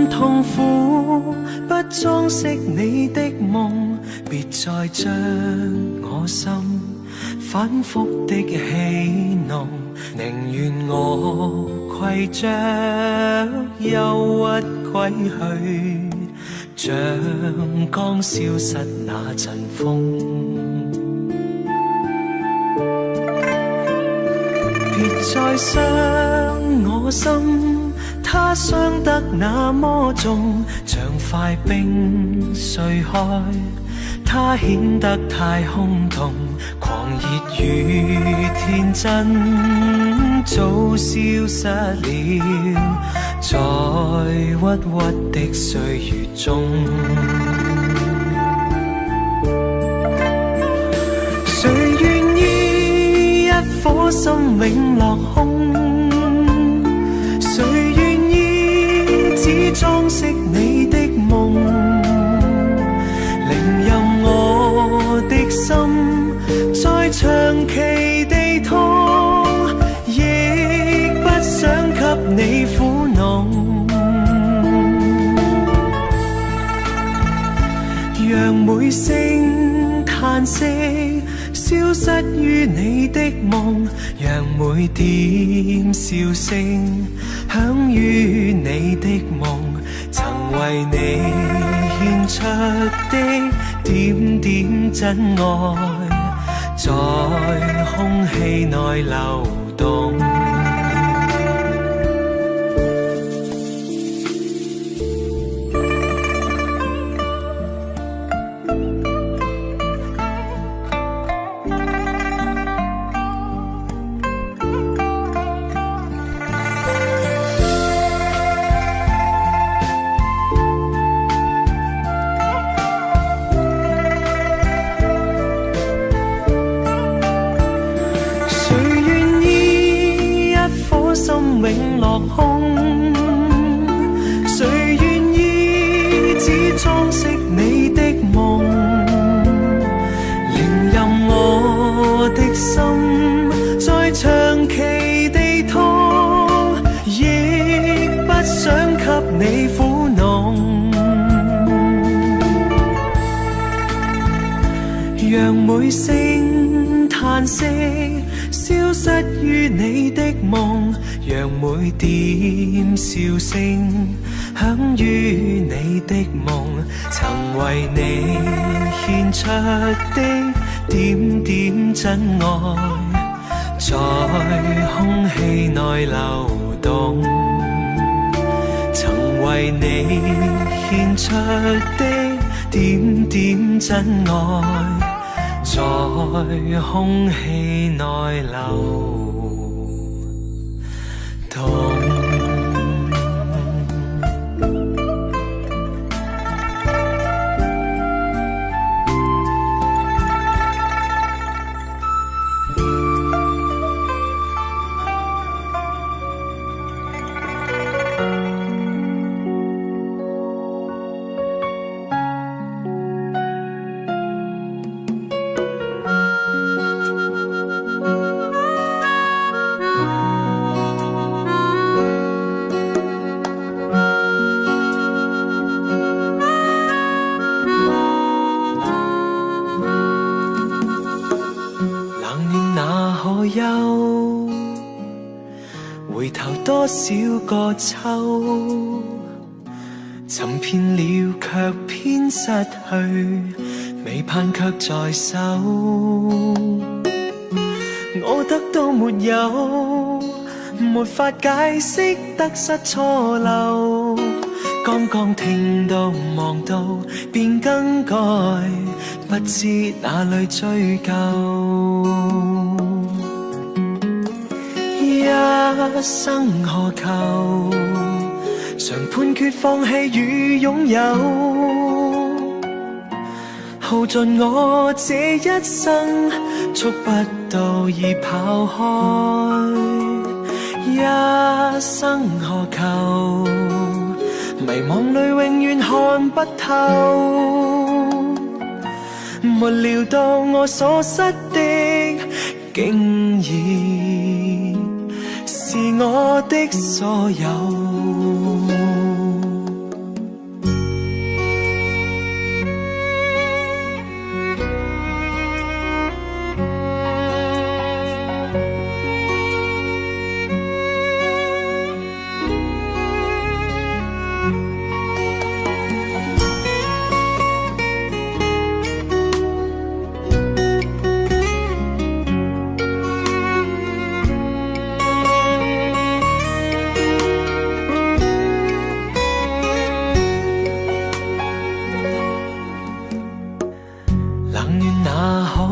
痛苦，不裝飾你的夢，別再將我心反覆的戲弄，寧願我攜着憂鬱歸去，像剛消失那陣風。別再傷我心，它傷得那麼重，像塊冰碎開，它顯得太空洞，狂熱與天真早消失了，在鬱鬱的歲月中。誰願意一顆心永落空？誰願意只裝飾你的夢？寧任我的心再長期地痛，亦不想給你苦惱。讓每聲嘆息消失於你的夢，讓每點笑聲響於你的夢，曾為你獻出的點點真愛，在空氣內流動。永落空，誰願意只裝飾你的夢？寧任我的心再長期地痛，亦不想給你苦惱。讓每聲嘆息消失於你的夢，讓每點笑聲響於你的夢，曾為你獻出的點點真愛，在空氣內流動。曾為你獻出的點點真愛，在空氣內流動。回頭多少個秋，尋遍了卻偏失去，未盼卻在手。我得到沒有，沒法解釋得失錯漏，剛剛聽到望到便更改，不知哪裏追究。一生何求，常判決放棄與擁有，耗盡我這一生，觸不到已跑開。一生何求，迷惘裏永遠看不透，沒料到我所失的竟然是我的所有。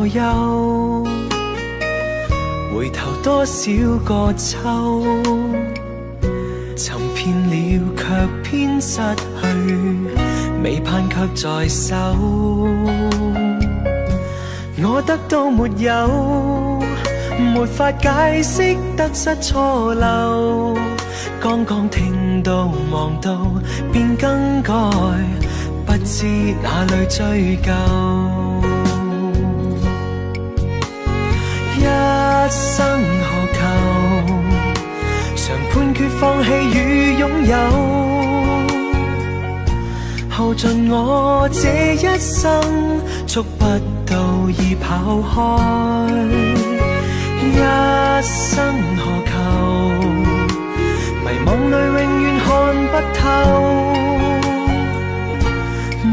何休？回頭多少個秋，尋遍了卻偏失去，未盼卻在手。我得到沒有，沒法解釋得失錯漏。剛剛聽到望到便更改，不知哪裏追究。一生何求，常判決放棄與擁有。耗盡我這一生，觸不到已跑開。一生何求，迷惘裏永遠看不透。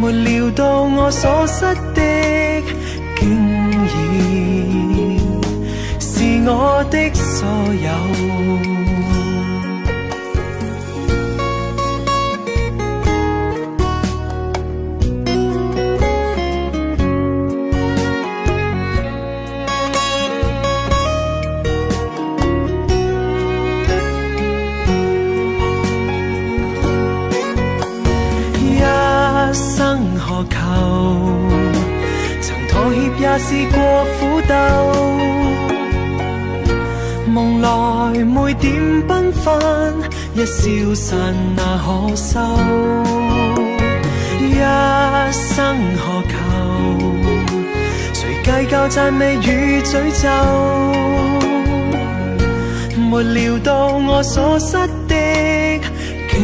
沒料到我所失的，竟然是我的所有。何求，曾妥協也試過苦鬥，夢來每點繽紛，一消散那可收。一生何求，誰計較讚美與詛咒？沒料到我所失的，竟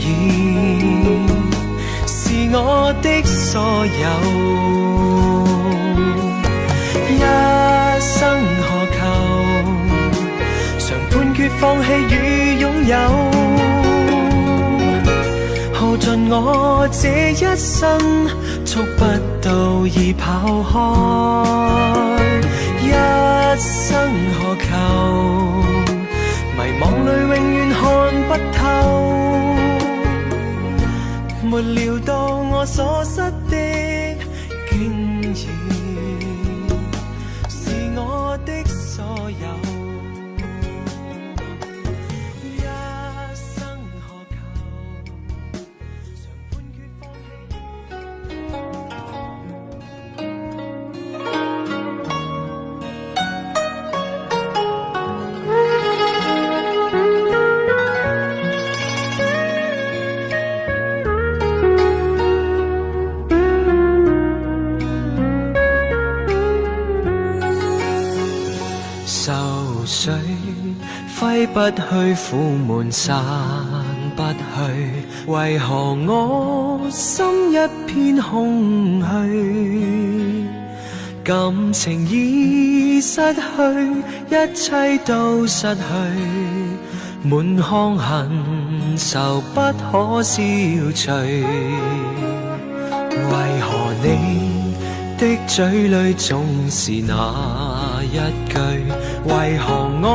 然是我的所有。一生何求，常判決放棄與擁有。耗盡我這一生，觸不到已跑開。一生何求，迷惘裏永遠看不透。沒料到我所失的，竟然是我的所有。一生何求，常判決放水揮不去，苦悶散不去，為何我心一片空虛？感情已失去，一切都失去，滿腔恨愁不可消除。為何你的嘴裏總是那一句？為何我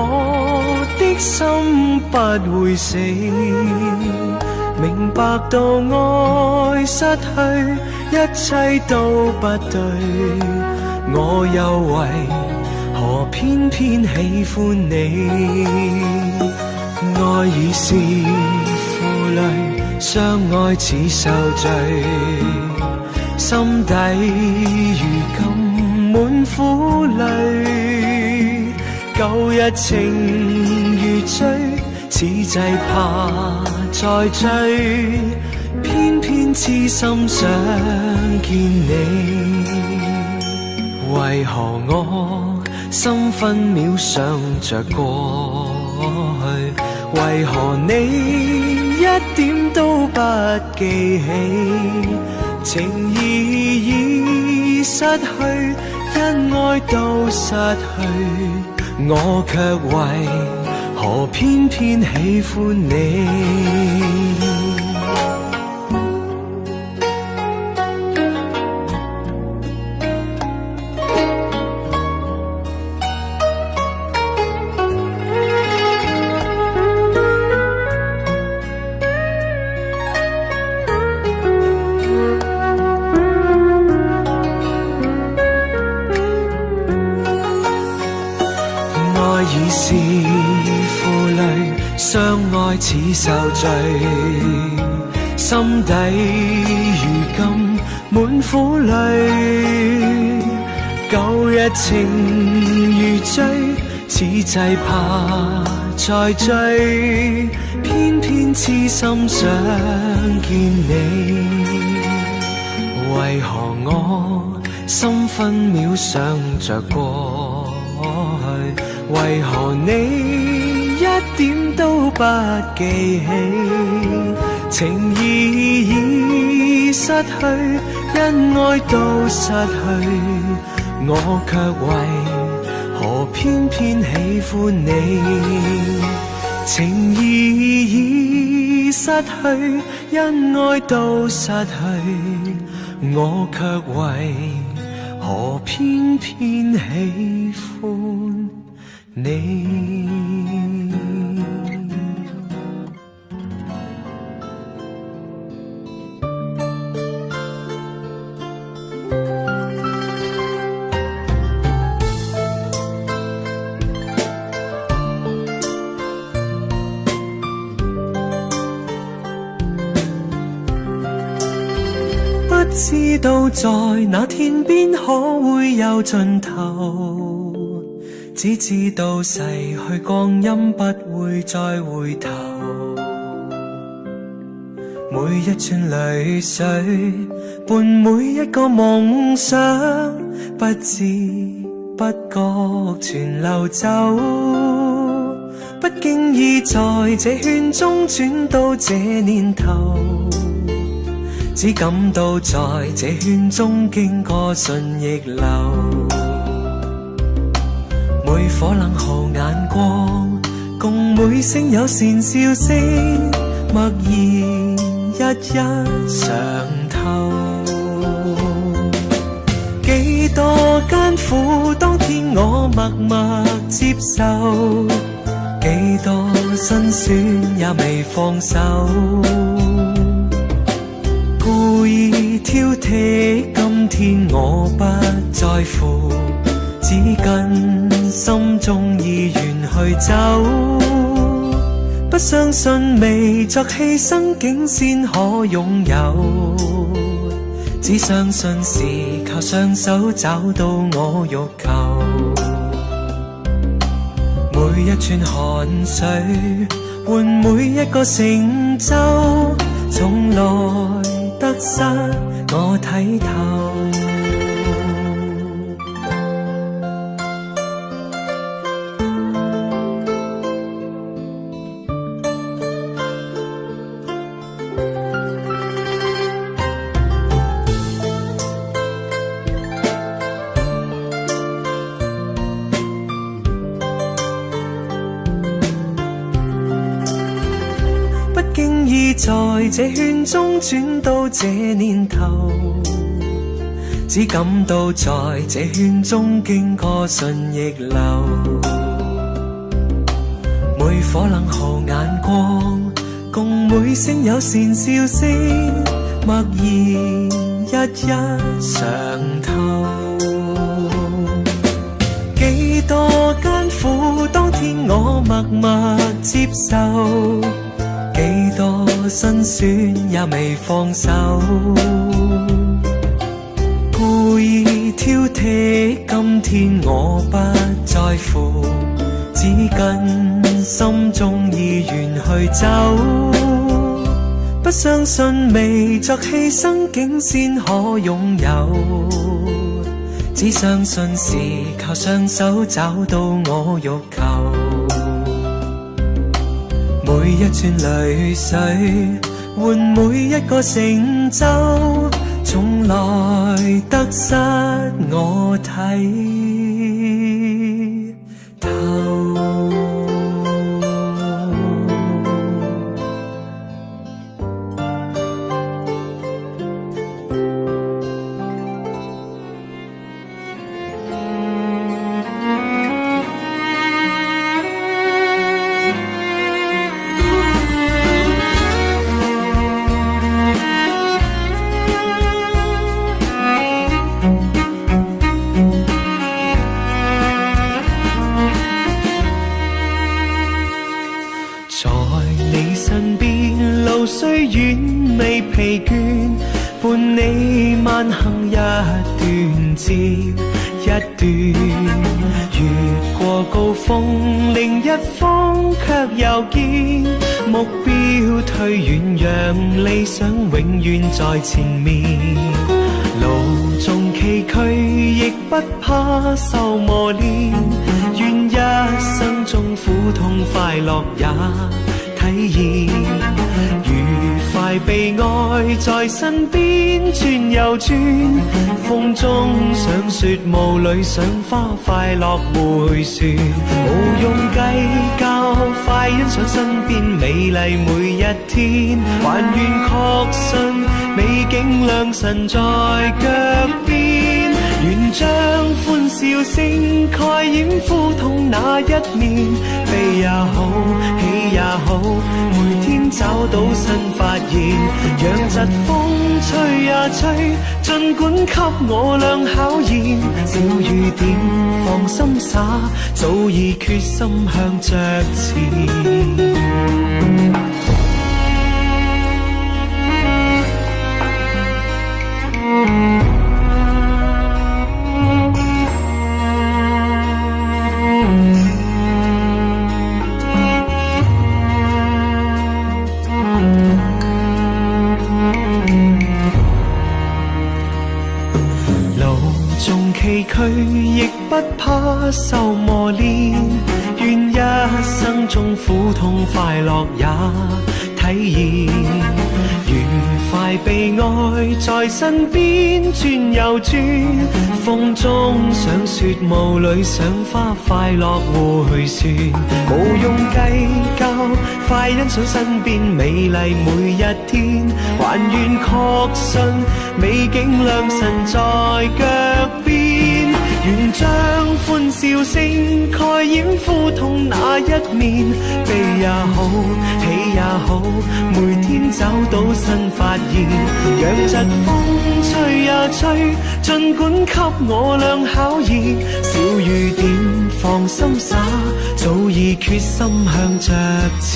的心不會死？明白到愛失去，一切都不對，我又為何偏偏喜歡你？愛已是負累，相愛似受罪，心底如今滿苦淚。舊日情如醉，此際怕再追，偏偏痴心想見你。為何我心分秒想着過去？為何你一點都不記起？情義已失去，因愛都失去，我卻為何偏偏喜歡你？似受罪，心底如今滿苦淚。舊日情如醉，此際怕再追，偏偏痴心想見你。為何我心分秒想着過去？為何你一點都不記起？情意已失去，恩愛都失去，我卻為何偏偏喜歡你？情意已失去，恩愛都失去，我卻為何偏偏喜歡你？不知道在那天邊可會有盡頭，只知道逝去光陰不會再回頭。每一串淚水伴每一個夢想，不知不覺全流走。不經意在這圈中轉到這年頭，只感到在這圈中經過順逆流，每顆冷酷眼光，共每聲友善笑聲，默然一一嘗透。幾多艱苦，當天我默默接受，幾多辛酸也未放手。故意挑剔，今天我不在乎，只跟心中意願去走。不相信未作犧牲竟先可擁有，只相信是靠雙手找到我欲求。每一串汗水換每一個成就，從來得失我睇透。不經意在這圈中轉到這年頭，只感到在這圈中經過順逆流，每顆冷酷眼光，共每聲友善笑聲，默然一一嘗透。幾多艱苦，當天我默默接受，幾多辛酸也未放手。故意挑剔，今天我不在乎，只跟心中意願去走。不相信未作犧牲竟先可擁有，只相信是靠雙手找到我欲求。每一串淚水換每一個成就，從來得失我睇透。未疲倦，伴你慢行一段接一段，越過高峰，另一方卻又見目標推遠，讓理想永遠在前面。路縱崎嶇，亦不怕受磨練，願一生中苦痛快樂也體驗。愉快悲哀在身邊轉又轉，風中想說霧裏賞花，快樂迴旋，無用計較，快欣賞身邊美麗每一天，還願確信美景良辰在腳邊，願將歡笑聲蓋掩苦痛那一面，悲也好，喜也好，每天找到新發現，讓疾風吹呀吹，儘管給我倆考驗，小雨點放心灑，早已決心向着前。崎嶇亦不怕受磨練，願一生中苦痛快樂也體驗。愉快悲哀在身邊轉又轉，風中想說霧裏賞花，快樂迴旋，無用計較，快欣賞身邊美麗每一天，還願確信美景良辰在腳邊，願將歡笑聲蓋掩苦痛那一面，悲也好，喜也好，每天找到新發現，讓疾風吹呀吹，儘管給我倆考驗，小雨點放心灑，早已決心向着前。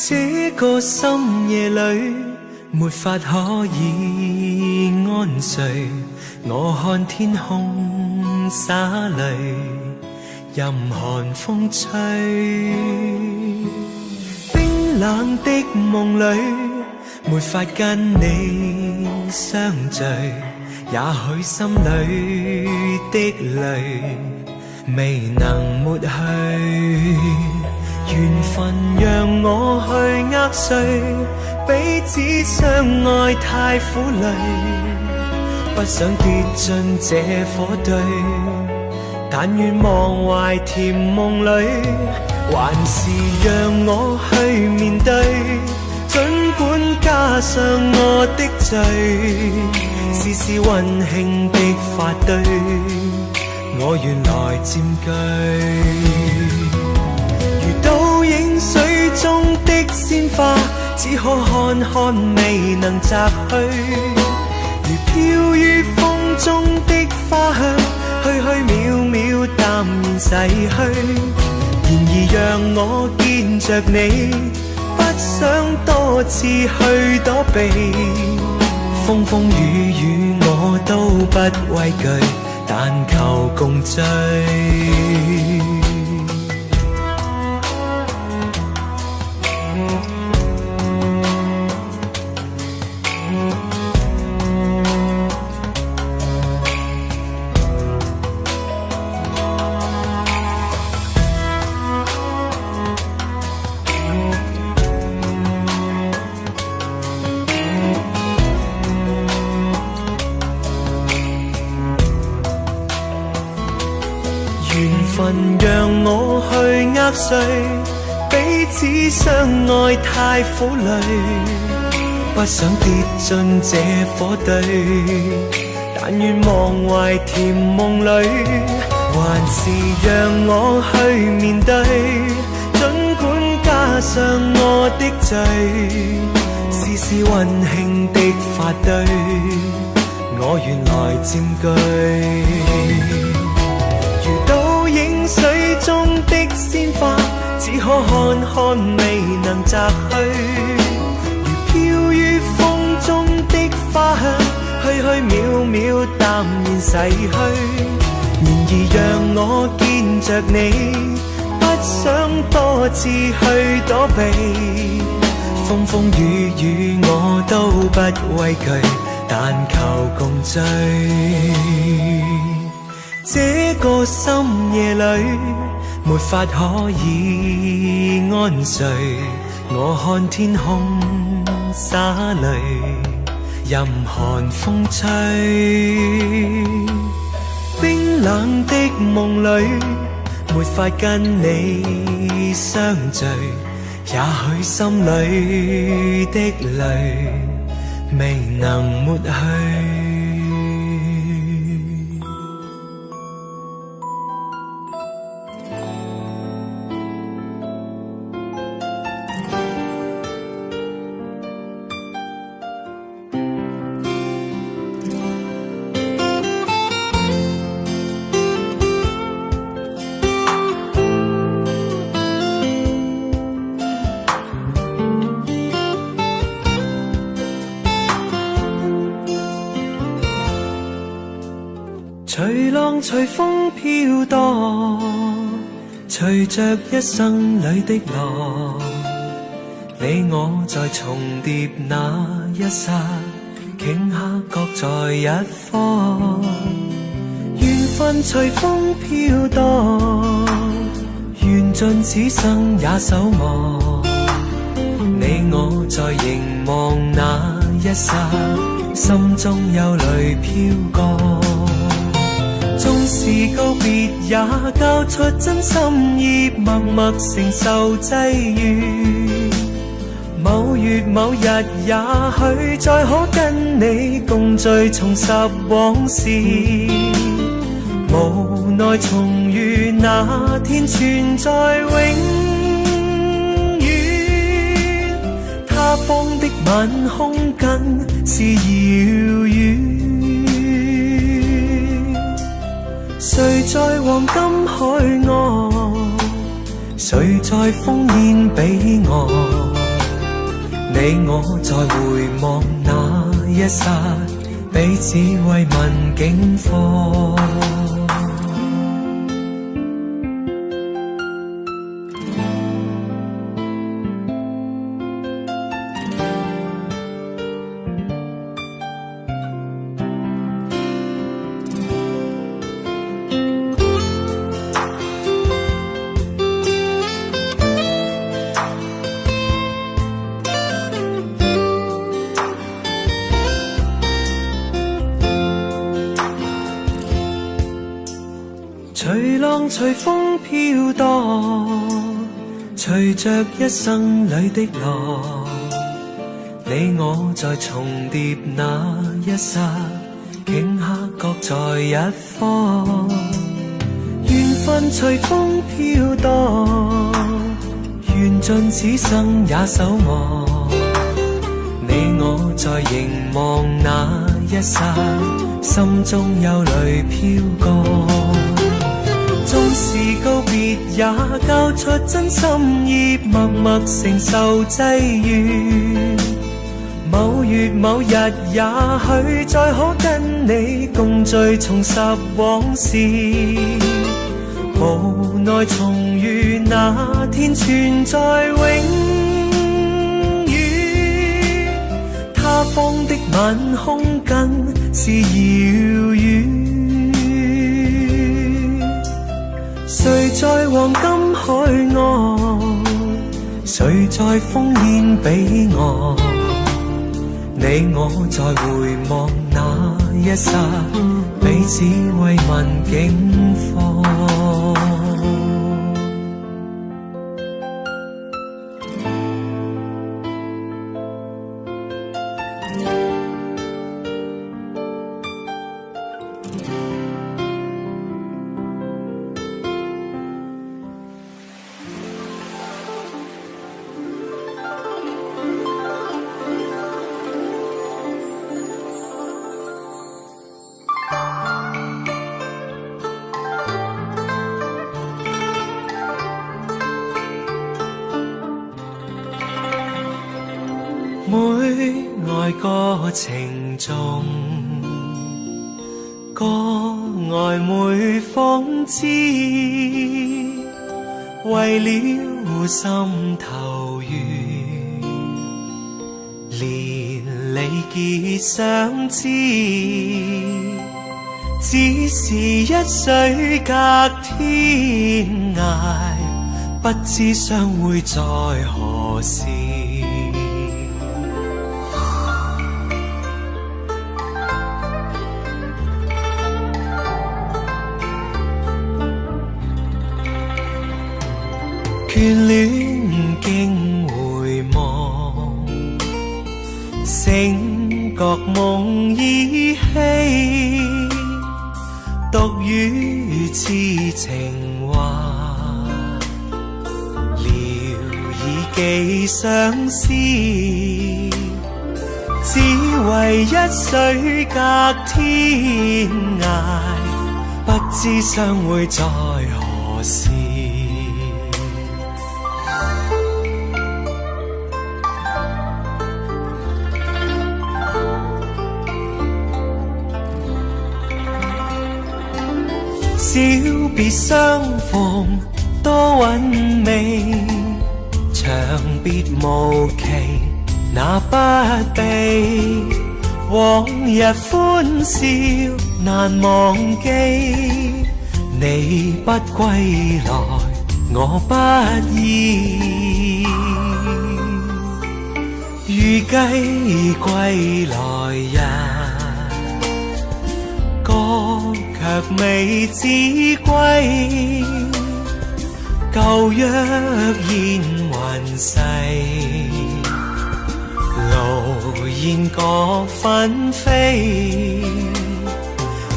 這個深夜裏，沒法可以安睡。我看天空灑淚，任寒風吹。冰冷的夢裏，沒法跟你相聚。也許心裏的淚，未能抹去。緣分讓我去握碎，彼此相愛太苦累，不想跌進這火堆，但願忘懷甜夢裏，還是讓我去面對，儘管加上我的罪，絲絲溫馨的發堆，我願來佔據。倒影水中的鮮花，只可看看未能摘去，如飄於風中的花香，虛虛渺渺淡然逝去。然而讓我見着你，不想多次去躲避，風風雨雨我都不畏懼，但求共醉。分讓我去握碎，彼此相愛太苦累，不想跌進這火堆，但願忘懷甜夢裏，還是讓我去面對，儘管加上我的罪，絲絲溫馨的發堆，我原來佔據。如倒影水中的鮮花，只可看看未能摘去，如飄於風中的花香，虛虛渺渺淡然逝去。然而讓我見着你，不想多次去躲避，風風雨雨我都不畏懼，但求共醉。這個深夜裏沒法可以安睡，我看天空灑淚，任寒風吹。冰冷的夢裏沒法跟你相聚，也許心裏的淚未能抹去。隨浪隨風飄蕩，隨着一生裏的浪，你我在重疊那一剎，頃刻各在一方。緣分隨風飄蕩，緣盡此生也守望。你我在凝望那一剎，心中有淚飄過。縱是告別也交出真心意，默默承受際遇。某月某日也許再可跟你共聚，重拾往事。無奈重遇那天存在永遠，他方的晚空更是遙遠。誰在黃金海岸，誰在烽煙彼岸，你我在回望那一剎，彼此慰問境況。隨浪隨風飄蕩，隨着一生裏的浪，你我在重疊那一剎，頃刻各在一方。緣分隨風飄蕩，緣盡此生也守望。你我在凝望那一剎，心中有淚飄過。縱是告別也交出真心意，默默承受際遇。某月某日也許再可跟你共聚，重拾往事。無奈重遇那天存在永遠，他方的晚空更是遙遠。誰在黃金海岸，誰在烽煙彼岸，你我在回望那一剎，彼此慰問境況。愛過程中，個曖昧諷刺，為了心頭緣，連理結相知，只是一水隔天涯，不知相會在何時。眷戀經回望，醒覺夢依稀，獨語痴情話，聊以寄相思，只為一水隔天涯，不知相會在何時。小別相逢多韻味，長別無期那不避，往日歡笑難忘記，你不歸來我不依，預計歸來日，卻未知歸，舊約現雲逝，路煙各紛飛，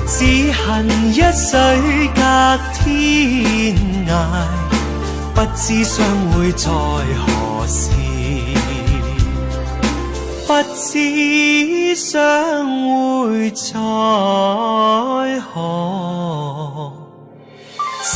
只恨一水隔天涯，不知相會在何時，不知相會在何時。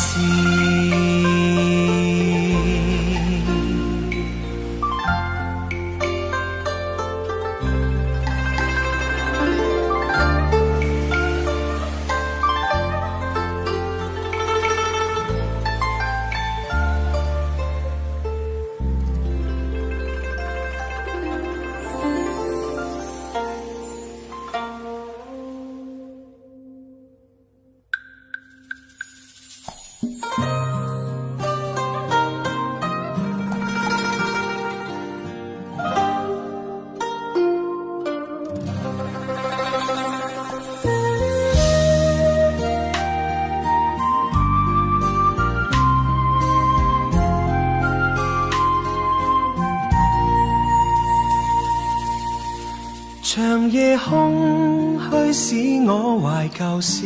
長夜空虛使我懷舊事，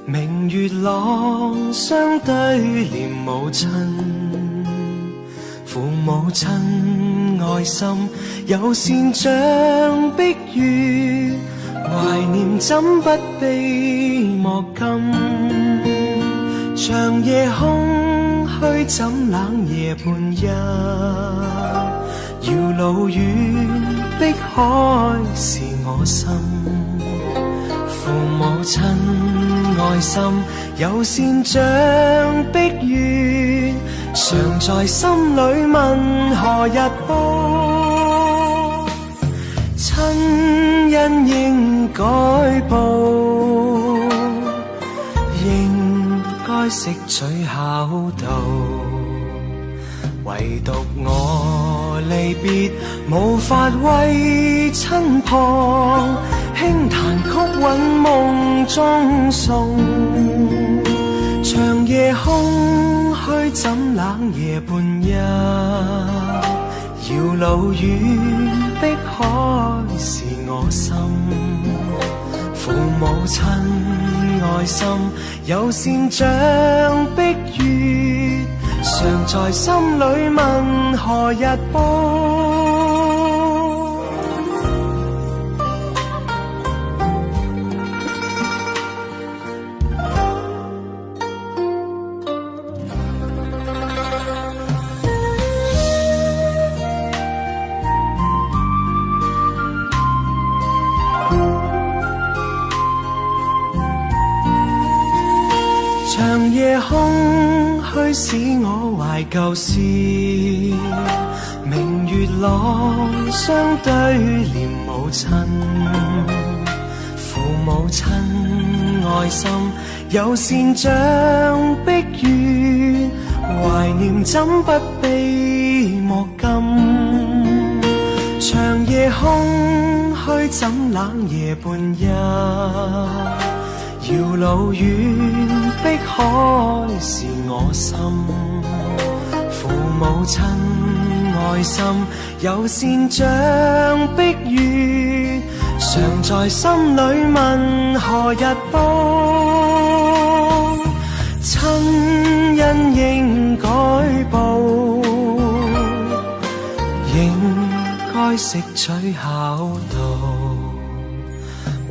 明月朗相對念母親，父母親愛心友善像碧月，懷念怎不悲莫禁。長夜空虛怎冷夜半夜，遙路遠碧海是我心，父母親愛心友善像碧月，常在心裏問何日報，親恩應該報，應該識取孝道，唯獨我離別無法為親旁，輕彈曲韻夢中送。長夜空虛怎冷夜半夜，遙路遠碧海是我心，父母親愛心友善像碧月，常在心裏問何日報。空虛使我懷舊事，明月朗相對念母親，父母親愛心有善像碧月，懷念怎不悲莫禁，長夜空虛怎冷夜半日，遙路遠碧海是我心，父母親愛心有善像碧月，常在心裏問何日報，親恩應該報，應該識取孝道，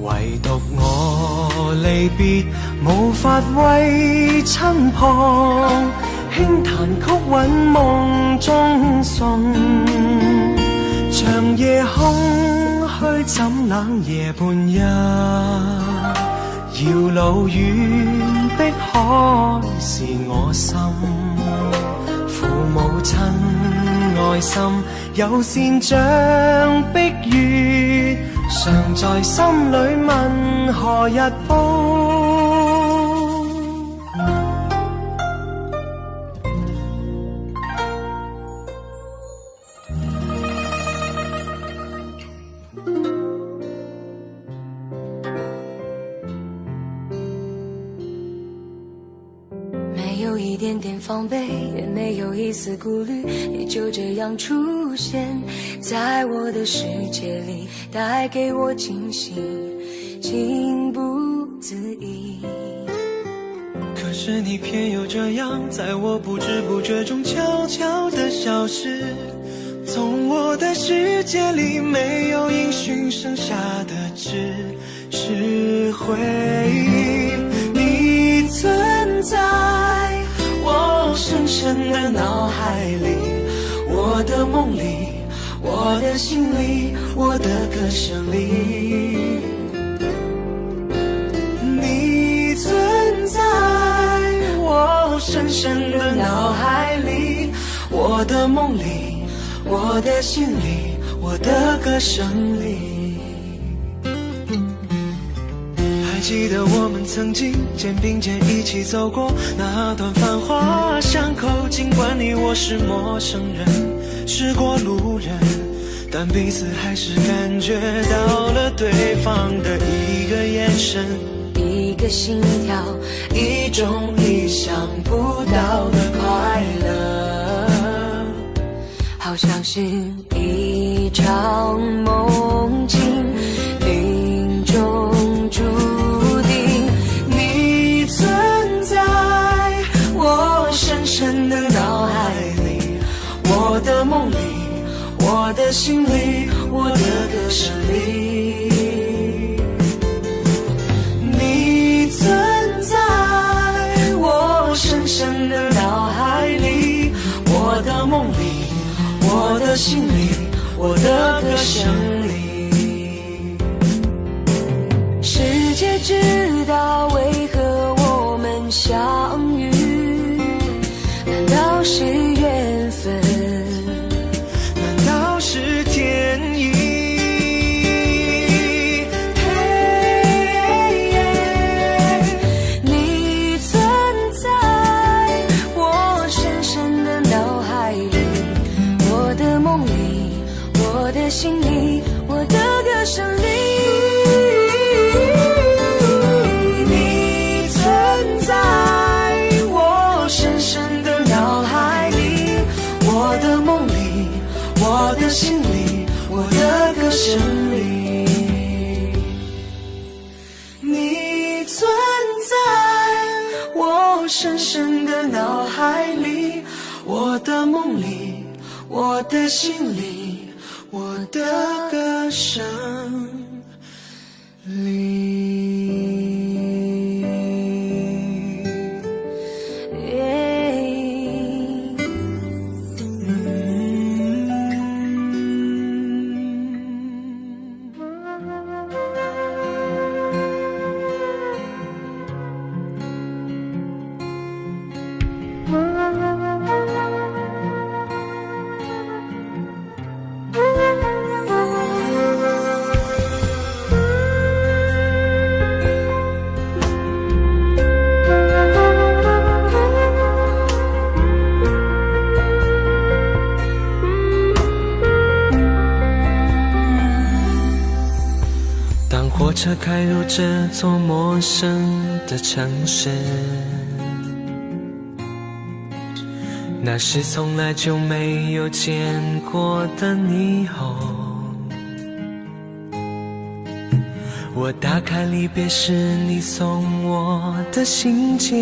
唯獨我離別無法為親旁，輕彈曲韻夢中送，長夜空虛怎冷夜半日，遙路遠碧海是我心，父母親愛心有善像碧月，常在心裏問何日報。没有一点点防备，也没有一丝顾虑，你就这样出现在我的世界里，带给我惊喜，情不自已。可是你偏又这样，在我不知不觉中悄悄地消失，从我的世界里没有音讯，剩下的只是回忆。你存在我深深的脑海里，我的梦里，我的心里，我的歌声里。你存在我深深的脑海里，我的梦里，我的心里，我的歌声里。还记得我们曾经肩并肩一起走过那段繁华巷口，尽管你我是陌生人，是过路人，但彼此还是感觉到了对方的一个眼神，一个心跳，一种意想不到的快乐，好像是一场梦境，命中注定。你存在我深深的脑海里，我的梦里，我的心里，我的歌声里。你存在我深深的脑海里，我的梦里，我的心里，我的歌声里。世界知道为何我们相遇，难道是缘分？难道是天意？你存在我深深的脑海里，我的梦里，我的心里，我的歌声里。你存在我深深的脑海里，我的梦里，我的心里，我的歌声里。你存在我深深的脑海里，我的梦里，我的心里，我的歌声里。火车开入这座陌生的城市，那是从来就没有见过的霓虹。我打开离别时你送我的信件，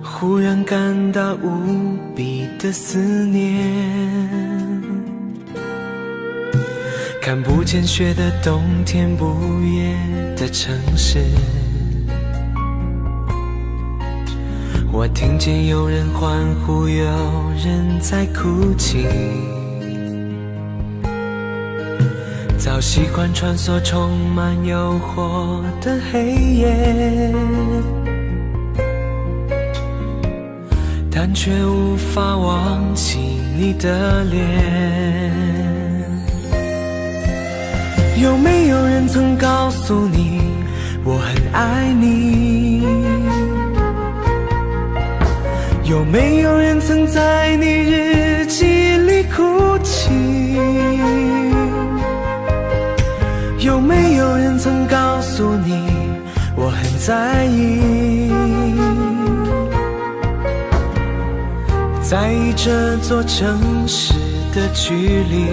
忽然感到无比的思念。看不见雪的冬天，不夜的城市，我听见有人欢呼，有人在哭泣。早习惯穿梭充满诱惑的黑夜，但却无法忘记你的脸。有没有人曾告诉你我很爱你？有没有人曾在你日记里哭泣？有没有人曾告诉你我很在意？在意这座城市的距离。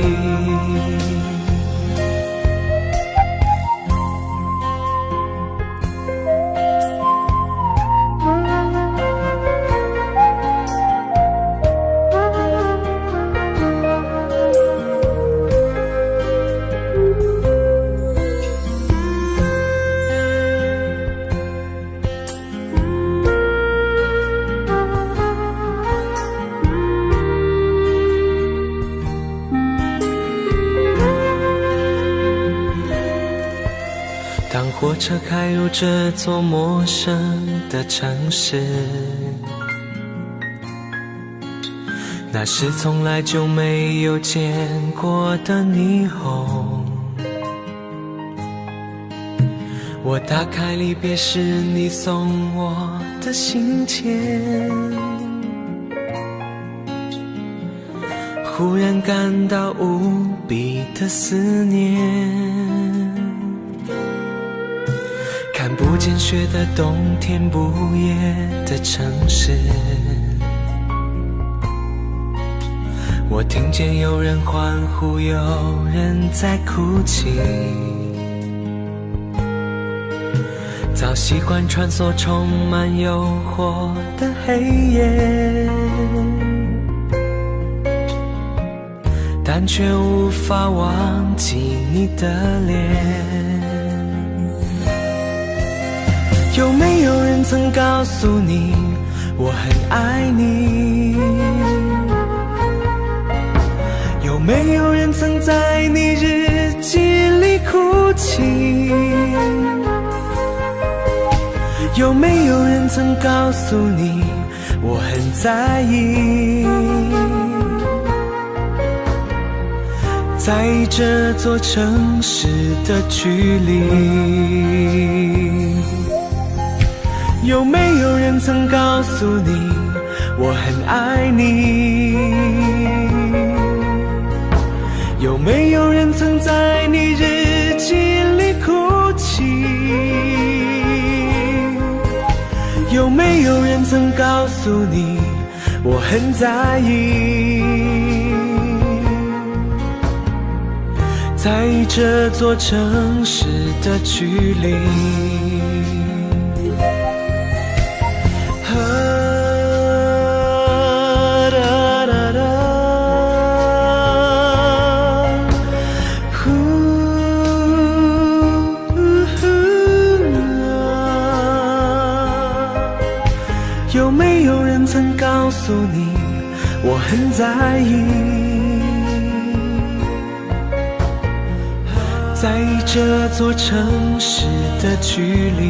当火车开入这座陌生的城市，那是从来就没有见过的霓虹。我打开离别时你送我的信件，忽然感到无比的思念。看不见雪的冬天，不夜的城市，我听见有人欢呼，有人在哭泣。早习惯穿梭充满诱惑的黑夜，但却无法忘记你的脸。有没有人曾告诉你我很爱你？有没有人曾在你日记里哭泣？有没有人曾告诉你我很在意？在意这座城市的距离。有没有人曾告诉你我很爱你？有没有人曾在你日记里哭泣？有没有人曾告诉你我很在意？在意这座城市的距离。有没有人曾告诉你我很在意？在意这座城市的距离。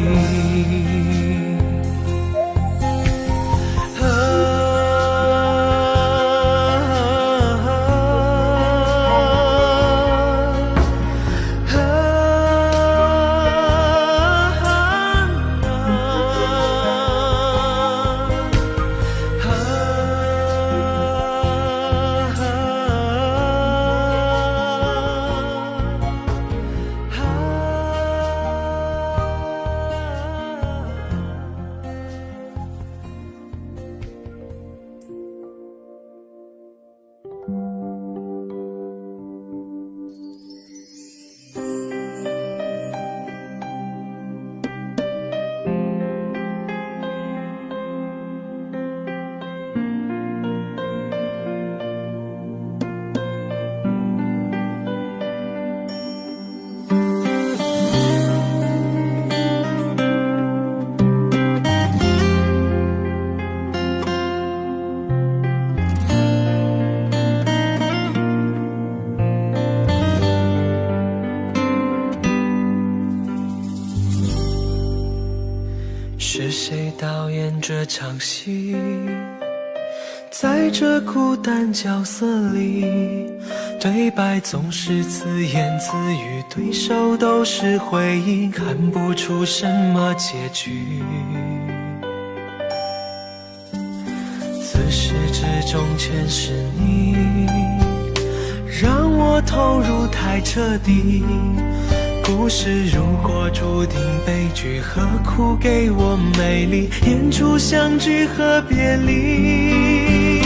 场戏，在这孤单角色里，对白总是自言自语，对手都是回忆，看不出什么结局。自始至终全是你，让我投入太彻底。故事如果注定悲剧，何苦给我美丽？演出相聚和别离，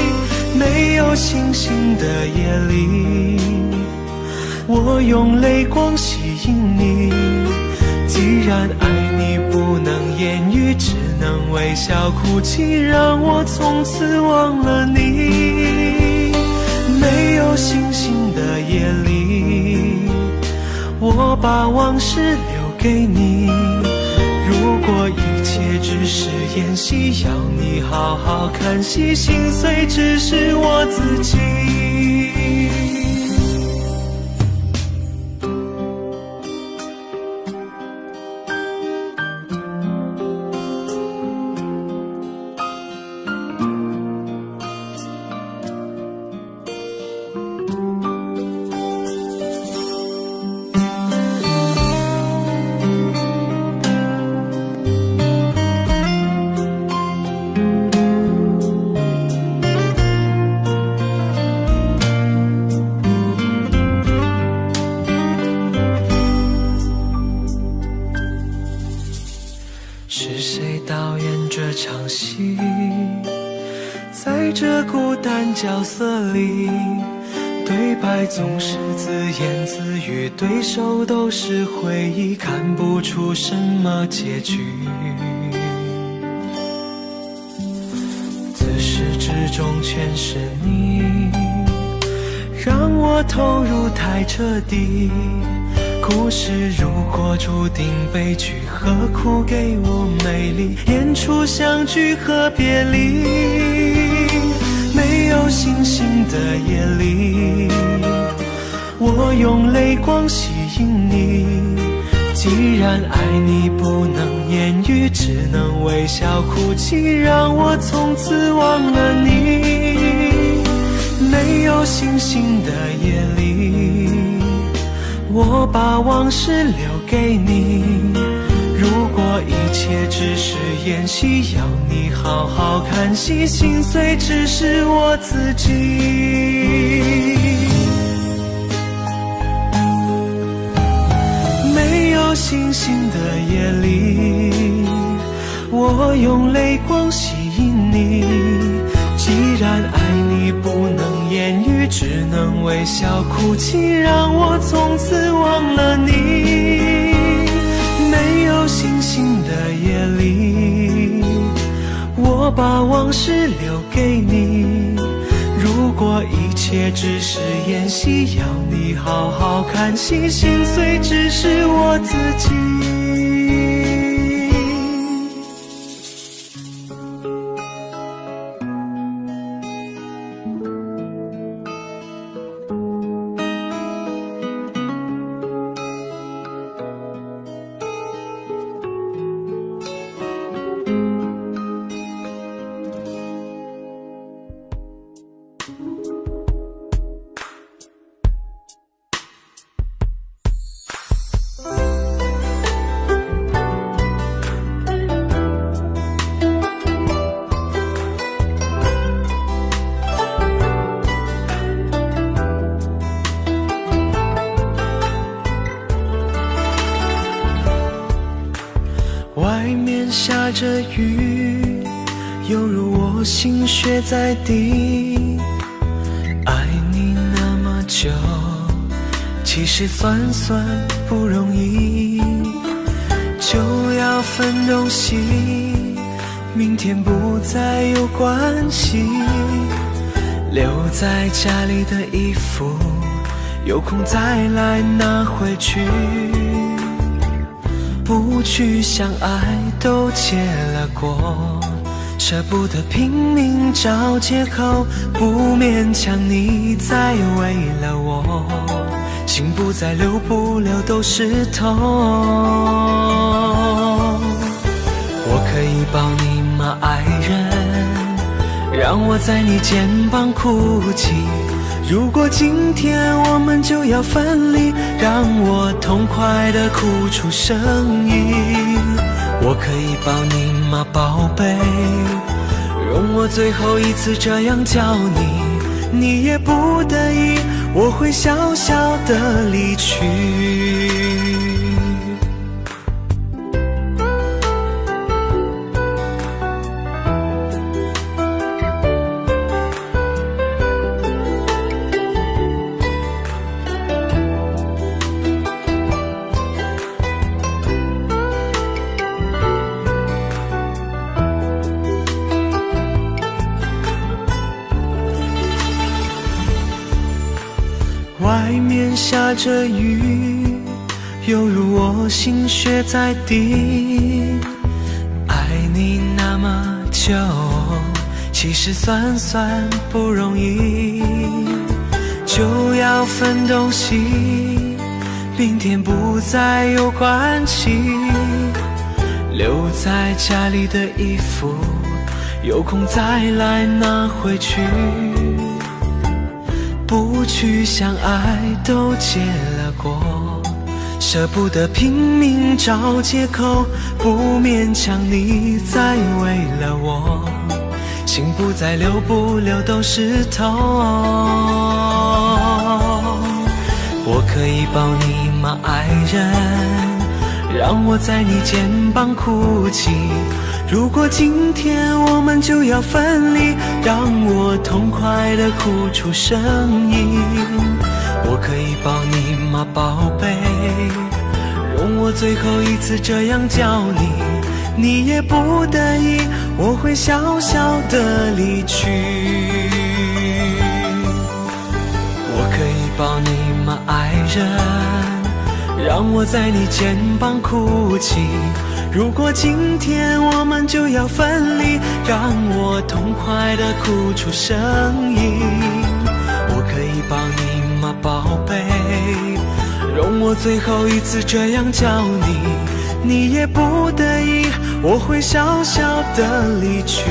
没有星星的夜里，我用泪光吸引你。既然爱你不能言语，只能微笑哭泣，让我从此忘了你。没有星星的夜里，我把往事留给你。如果一切只是演戏，要你好好看戏，心碎只是我自己。是谁导演这场戏？在这孤单角色里，对白总是自言自语，对手都是回忆，看不出什么结局。自始至终全是你，让我投入太彻底。故事如果注定悲剧，何苦给我美丽？演出相聚和别离，没有星星的夜里，我用泪光吸引你。既然爱你不能言语，只能微笑哭泣，让我从此忘了你。没有星星的夜里，我把往事留给你。如果一切只是演戏，要你好好看戏，心碎只是我自己。没有星星的夜里，我用泪光吸引你。既然爱你不能言语，只能微笑哭泣，让我从此忘了你。没有星星的夜里，我把往事留给你。如果一切只是演戏，要你好好看戏，心碎只是我自己。外面下着雨，犹如我心血在滴。爱你那么久，其实算不容易。就要分东西，明天不再有关系。留在家里的衣服，有空再来拿回去。不去相爱都结了果，舍不得拼命找借口，不勉强你再为了我，心不再留，不留都是痛。我可以抱你马吗，爱人？让我在你肩膀哭泣。如果今天我们就要分离，让我痛快地哭出声音。我可以抱你吗，宝贝？容我最后一次这样叫你，你也不得已，我会小小的离去。外面下着雨，犹如我心血在滴。爱你那么久，其实算不容易。就要分东西，明天不再有关系。留在家里的衣服，有空再来拿回去。不去相爱都结了果，舍不得拼命找借口，不勉强你再为了我，心不再留，不留都是痛。我可以抱你吗，爱人？让我在你肩膀哭泣。如果今天我们就要分离，让我痛快地哭出声音。我可以抱你吗，宝贝？容我最后一次这样叫你，你也不得已，我会小小地离去。我可以抱你吗，爱人？让我在你肩膀哭泣。如果今天我们就要分离，让我痛快地哭出声音。我可以抱你吗，宝贝？容我最后一次这样叫你，你也不得已，我会小小地离去。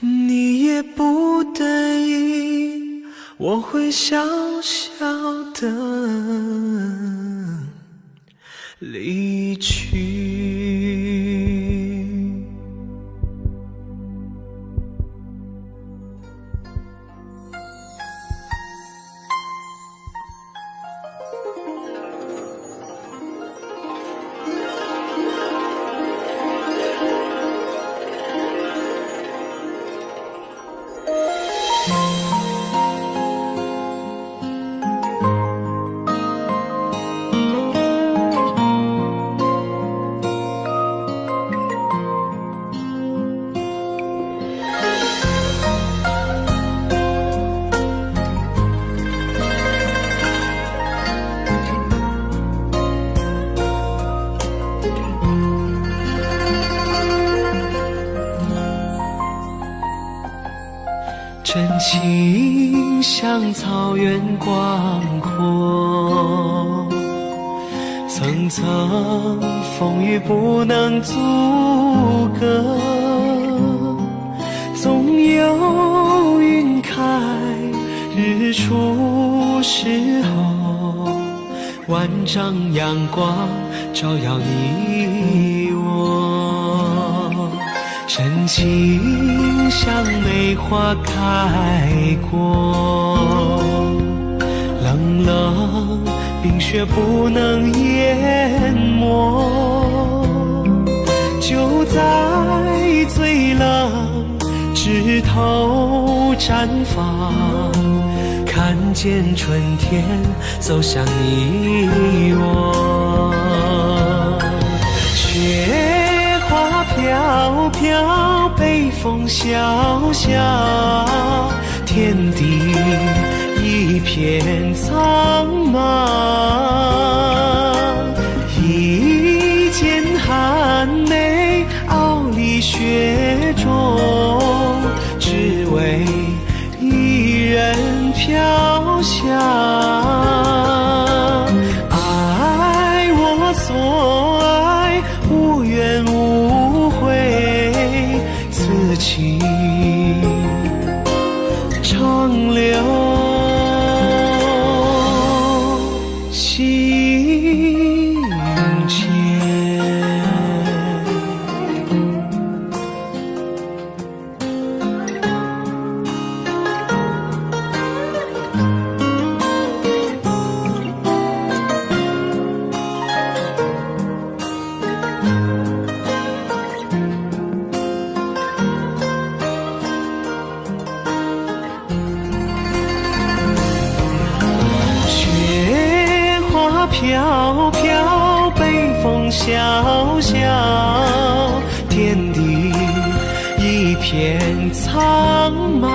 你也不得已，我会小小的离去。真情像草原广阔，层层风雨不能阻隔，总有云开日出时候，万丈阳光照耀你我，真情像梅花开过，冷冷冰雪不能淹没，就在最冷枝头绽放，看见春天走向你我。雪花飘飘，北风萧萧，天地一片苍茫，一剑寒梅傲立雪中，只为一人飘香。爱我所爱，无怨无悔，此情长留心间。飘飘，北风萧萧，天地一片苍茫，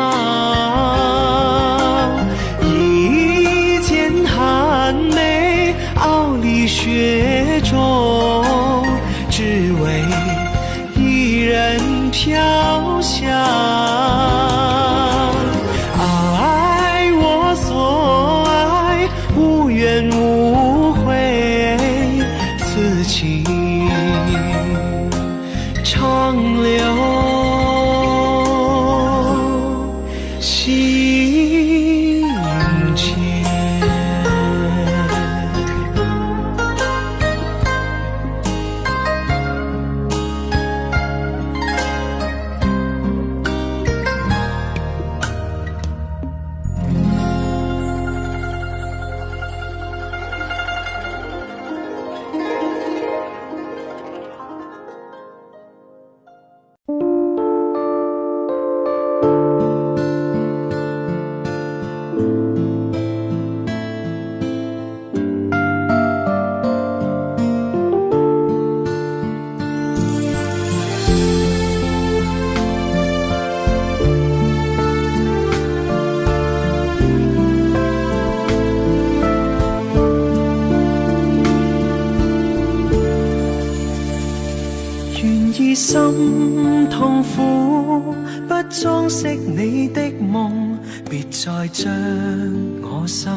一剑寒梅傲立雪中，只为一人飘香。爱我所爱，无怨无悔，此情长留心间。心痛苦，不裝飾你的夢，別再將我心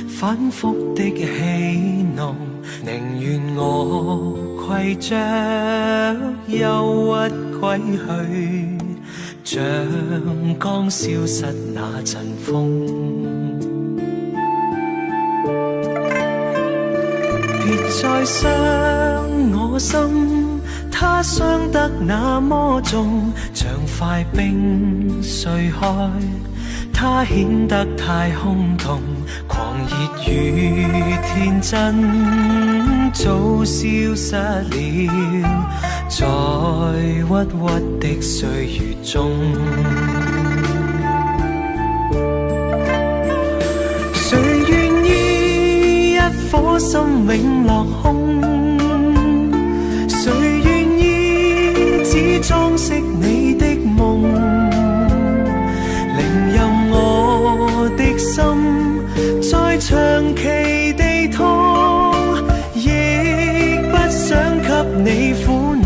反覆的戲弄，寧願我攜着憂鬱歸去，像剛消失那陣風。別再傷我心，它傷得那麼重，像塊冰碎開，它顯得太空洞，狂熱與天真早消失了，在鬱鬱的歲月中。誰願意一顆心永落空？誰願意只裝飾你的夢？寧任我的心再長期地痛，亦不想給你苦惱。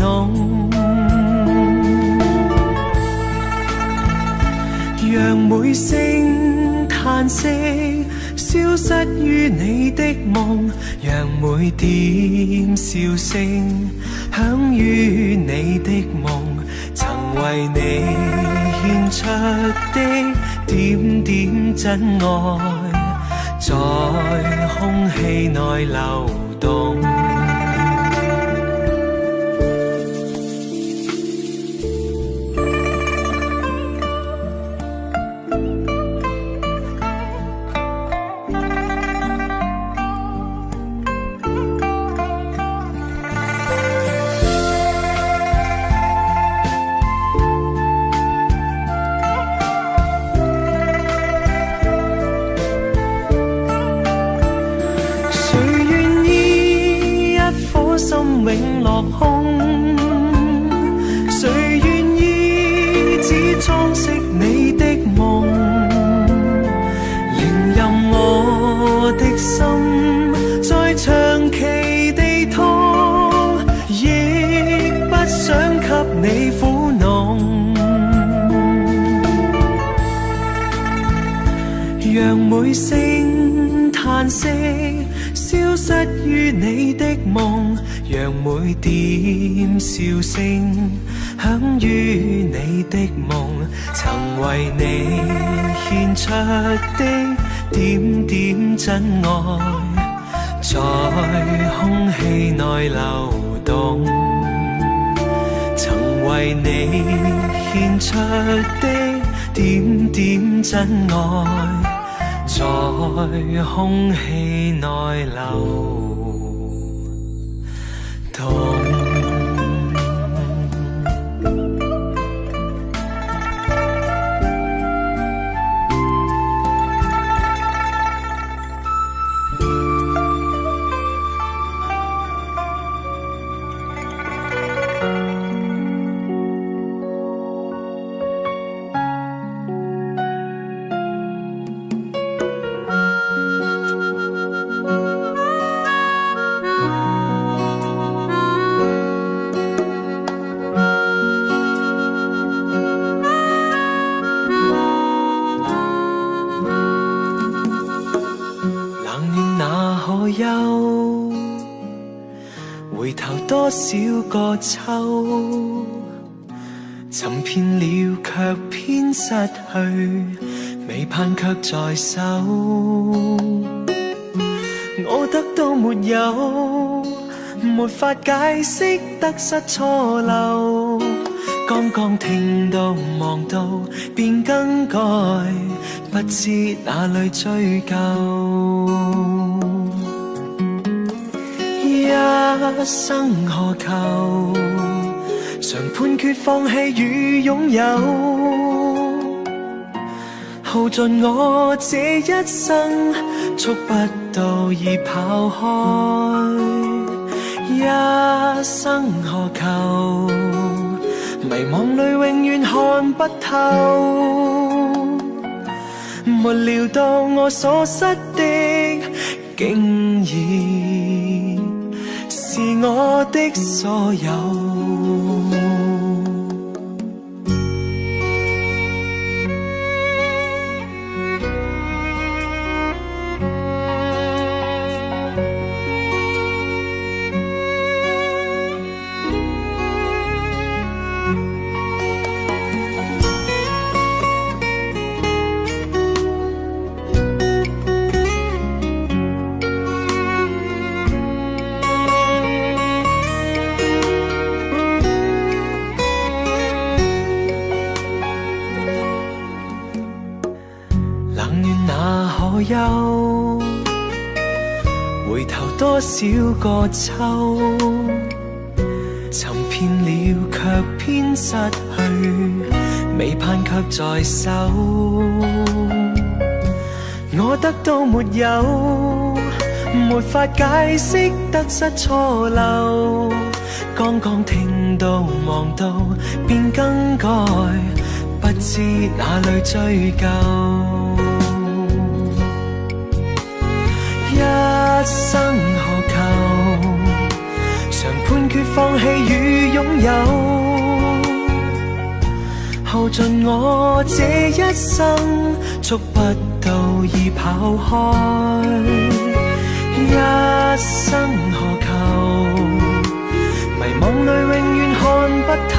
讓每聲嘆息消失於你的夢，讓每點笑聲響於你的夢，曾為你獻出的點點真愛，在空氣內流動。永落空，誰願意只裝飾你的夢，令任我的心再長期地痛，亦不想給你苦惱。讓每聲嘆息消失於你的夢，讓每點笑聲響於你的夢，曾為你獻出的點點真愛，在空氣內流動，曾為你獻出的點點真愛，在空氣內流動。回頭多少個秋，尋遍了卻偏失去，未盼卻在手。我得到沒有，沒法解釋得失錯漏，剛剛聽到望到便更改，不知哪裏追究。一生何求，常判決放棄與擁有，耗盡我這一生，觸不到已跑開。一生何求，迷惘裏永遠看不透，沒料到我所失的竟然是我的所有。回頭多少個秋，尋遍了卻偏失去，未盼卻在手。我得到沒有，沒法解釋得失錯漏，剛剛聽到望到便更改，不知哪裏追究。一生何求，常判決放棄與擁有，耗盡我這一生，觸不到已跑開，一生何求？迷惘裏永遠看不透，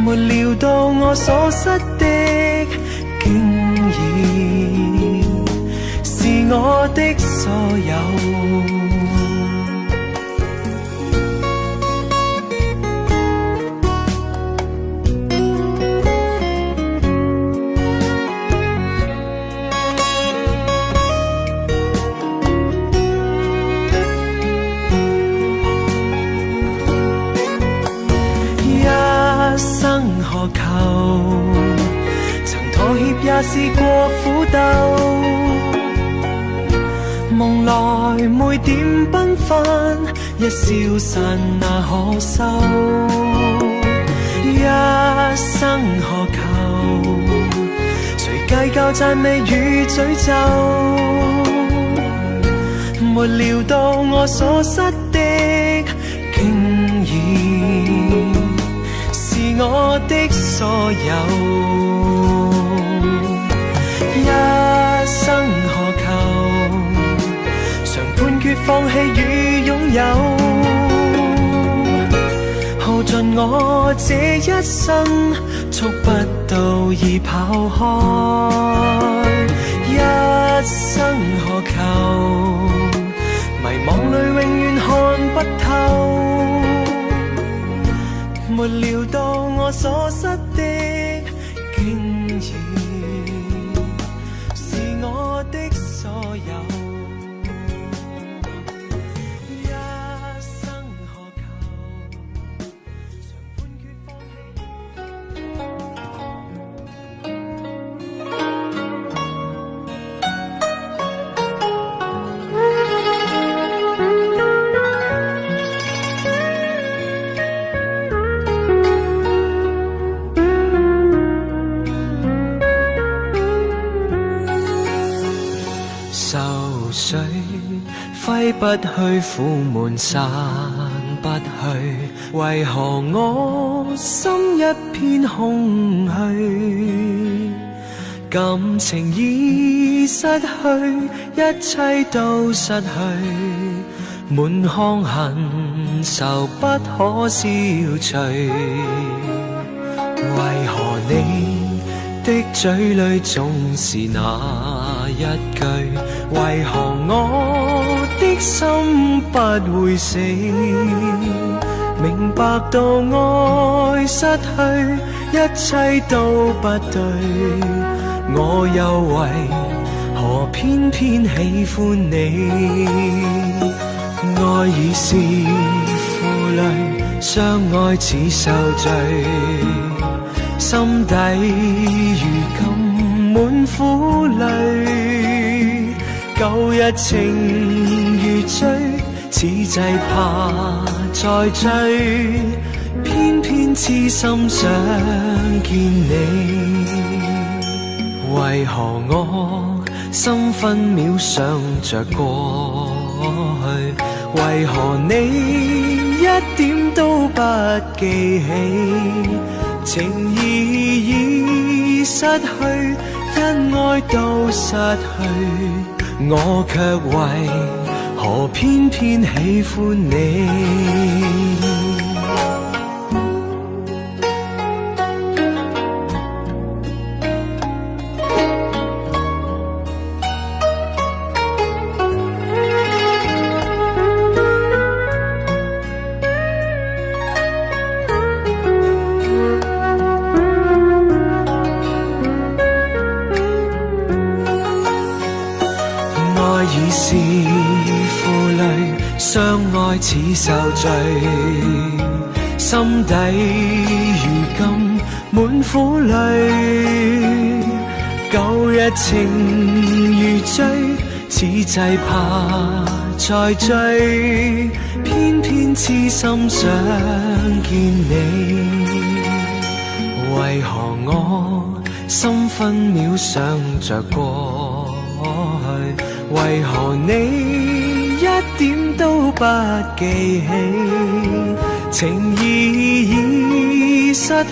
沒料到我所失的，竟然是我的所有。何求？曾妥協也試過苦鬥，夢來每點繽紛，一消散那可收？一生何求？誰計較讚美與詛咒？沒料到我所失的，竟然是我的所有，一生何求？常判決放棄與擁有，耗盡我這一生，觸不到已跑開，一生何求？迷惘裏永遠看不透，沒料到我所失的，竟然是我的所有。一生何求？常判決放水揮不去，苦悶散不去，為何我心一片空虛？感情已失去，一切都失去，滿腔恨愁不可消除。為何你的嘴裏總是那一句？為何我的心不會死？明白到愛失去，一切都不對，我又為何偏偏喜歡你？愛已是負累，相愛似受罪，心底如今滿苦淚，舊日情如醉，此際怕再追，偏偏痴心想見你。為何我心分秒想着過去？為何你一點都不記起？情義已失去，因愛都失去，我卻為何偏偏喜歡你？已是負累，相愛似受罪，心底如今滿苦淚，舊日情如醉，此際怕再追，偏偏痴心想見你。為何我心分秒想着過去？為何你一點都不記起？情義已失去，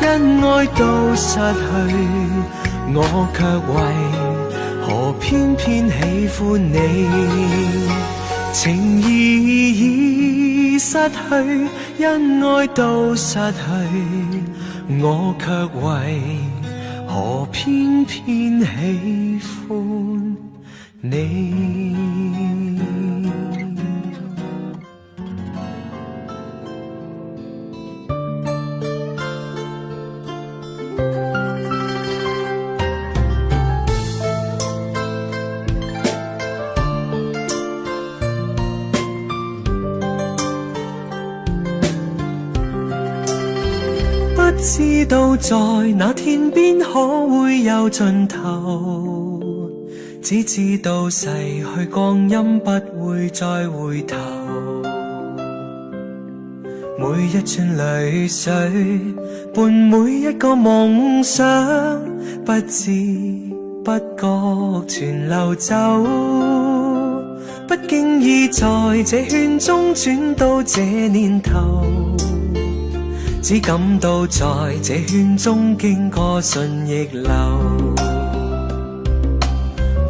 因愛到失去，我卻為何偏偏喜歡你？情義已失去，因愛到失去，我卻為何偏偏喜歡你？不知道在那天邊可會有盡頭，只知道逝去光陰不會再回頭。每一串淚水伴每一個夢想，不知不覺全流走。不經意在這圈中轉到這年頭，只感到在這圈中經過順逆流，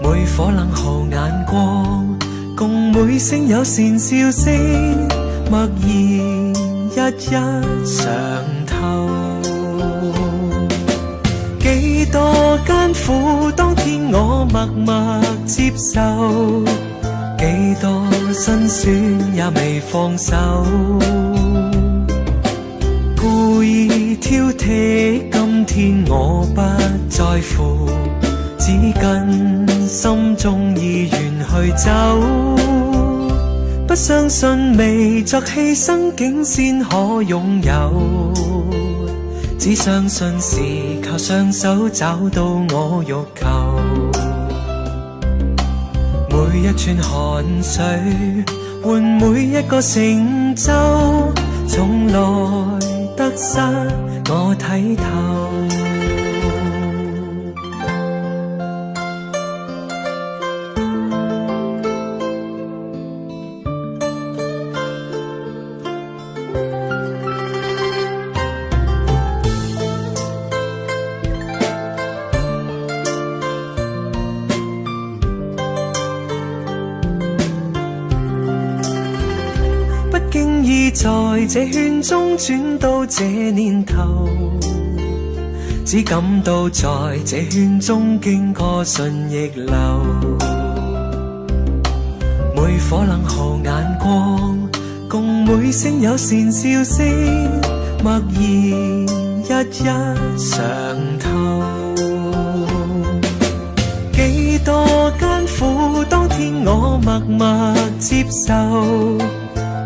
每顆冷酷眼光，共每聲友善笑聲，默然一一嘗透。幾多艱苦，當天我默默接受，幾多辛酸也未放手。故意挑剔，今天我不在乎，只跟心中意願去走。不相信未作犧牲竟先可擁有，只相信是靠雙手找到我欲求。每一串汗水換每一個成就，從來得失我睇透。不經意在這圈中轉到這年頭，只感到在這圈中經過順逆流，每顆冷酷眼光，共每聲友善笑聲，默然一一嘗透。幾多艱苦，當天我默默接受，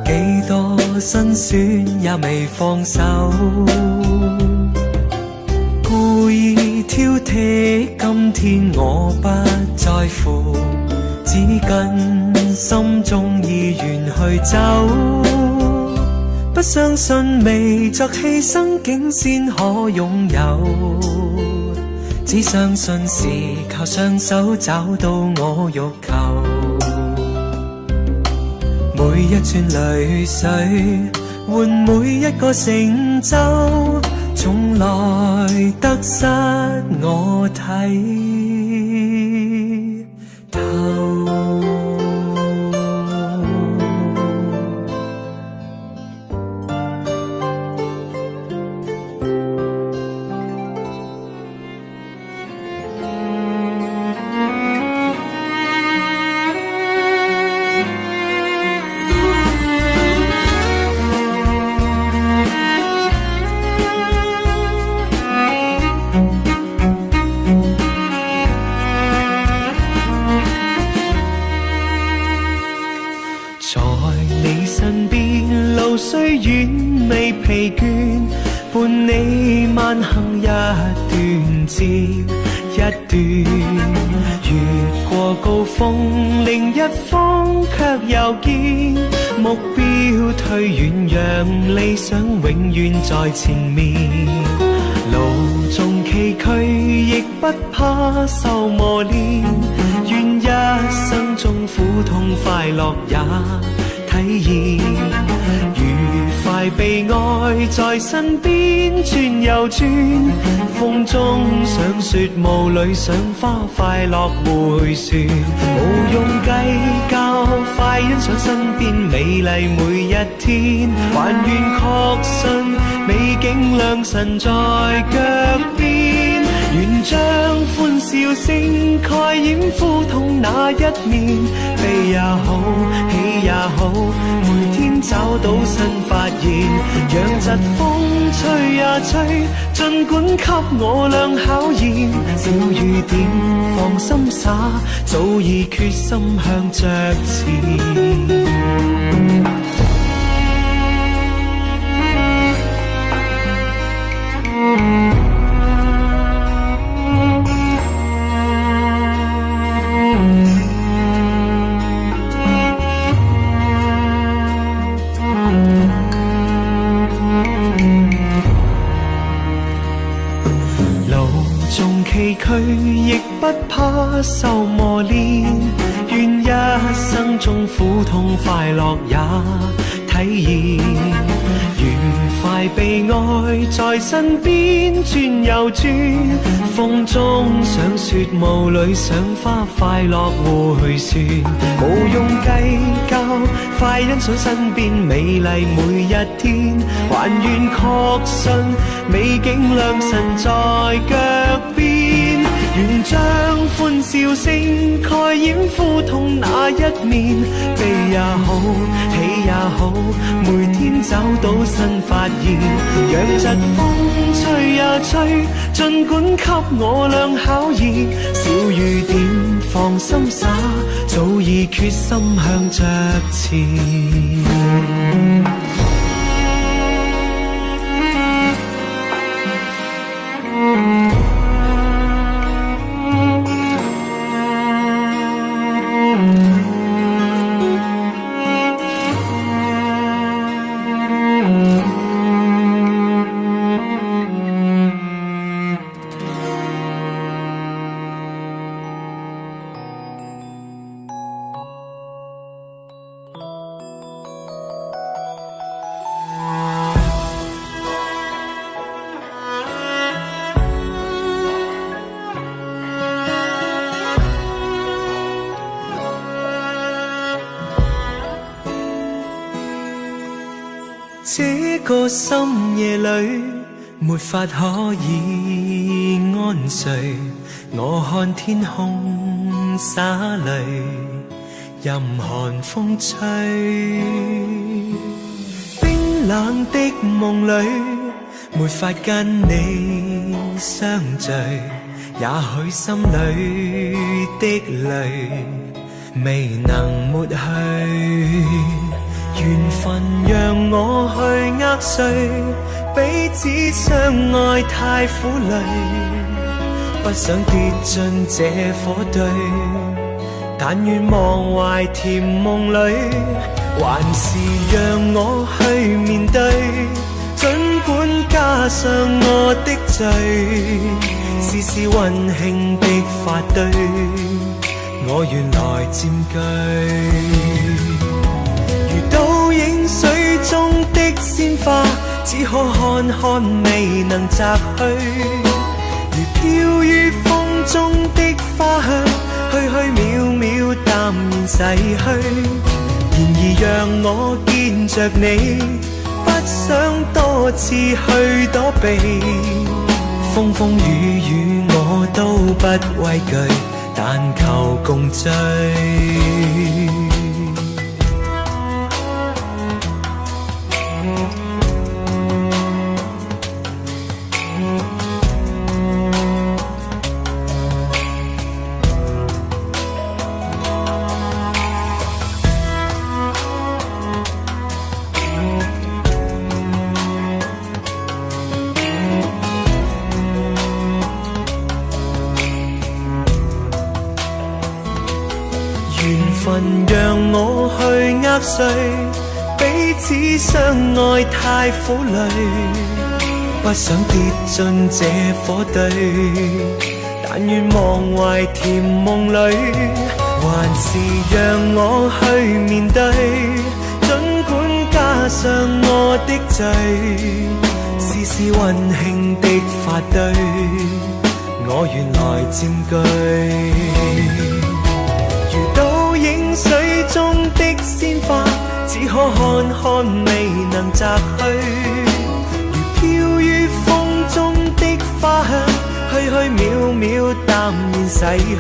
幾多辛酸也未放手。故意挑剔，今天我不在乎，只跟心中意願去走。不相信未作犧牲竟先可擁有，只相信是靠雙手找到我欲求。每一串淚水換每一個成就，從來得失我睇透。雖遠未疲倦，伴你慢行一段接一段，越過高峰另一方卻又見目標退遠，讓理想永遠在前面。路縱崎嶇亦不怕受磨練，願一生中苦痛快樂也體驗。愉快快被愛在身邊轉又轉，風中想說霧裏想花快樂迴旋，無用計較，快欣賞身邊美麗每一天，還願確信美景良辰在腳邊，願將歡笑聲蓋掩苦痛那一面，悲也好，喜也好，每天找到新發現，讓疾風吹呀吹，儘管給我倆考驗，小雨點放心灑，早已決心向着前。崎嶇亦不怕受磨練，願一生中苦痛快樂也體驗，願快被愛在身邊轉又轉，風中想雪霧裏賞花快樂迴旋，無用計較，快欣賞身邊美麗每一天，還願確信美景良辰在腳邊，願將歡笑聲蓋掩苦痛那一面，悲也好，喜也好，每天找到新發現，讓疾風吹呀吹，儘管給我倆考驗，小雨點放心灑，早已決心向着前。這個深夜裏，沒法可以安睡。我看天空灑淚，任寒風吹。冰冷的夢裏，沒法跟你相聚。也許心裏的淚，未能抹去。緣分讓我去握碎，彼此相愛太苦累，不想跌進這火堆，但願忘懷甜夢裏，還是讓我去面對，儘管加上我的罪，絲絲溫馨的發堆，我願來佔據。倒影水中的鮮花，只可看看未能摘去，如飄於風中的花香，虛虛渺渺淡然逝去。然而讓我見着你，不想多次去躲避，風風雨雨我都不畏懼，但求共醉。讓我去握碎，彼此相愛太苦累，不想跌進這火堆，但願忘懷甜夢裏，還是讓我去面對，儘管加加上我的罪，絲絲溫馨的發堆，我原來佔據。如倒影水中的鮮花，只可看看未能摘去。如飄於風中的花香，虛虛渺渺淡然逝去。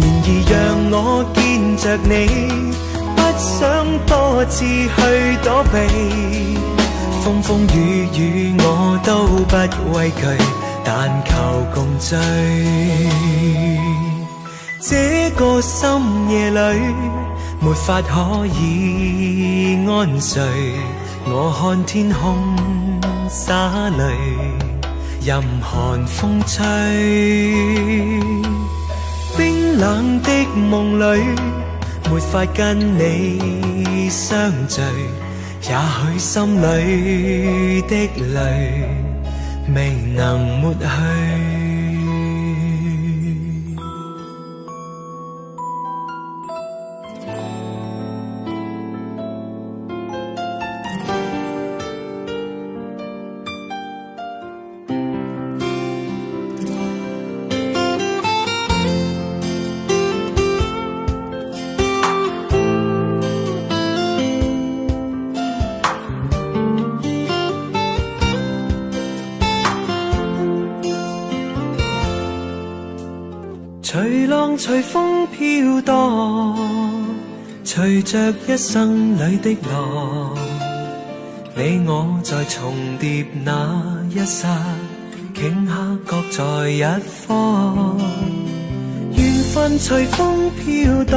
然而讓我見着你，不想多次去躲避，風風雨雨我都不畏懼，但求共醉。這個深夜裏，沒法可以安睡，我看天空灑淚，任寒風吹。冰冷的夢裏，沒法跟你相聚，也許心裏的淚未能抹去。隨浪隨風飄蕩，隨着一生裏的浪，你我在重疊那一剎，頃刻各在一方。緣分隨風飄蕩，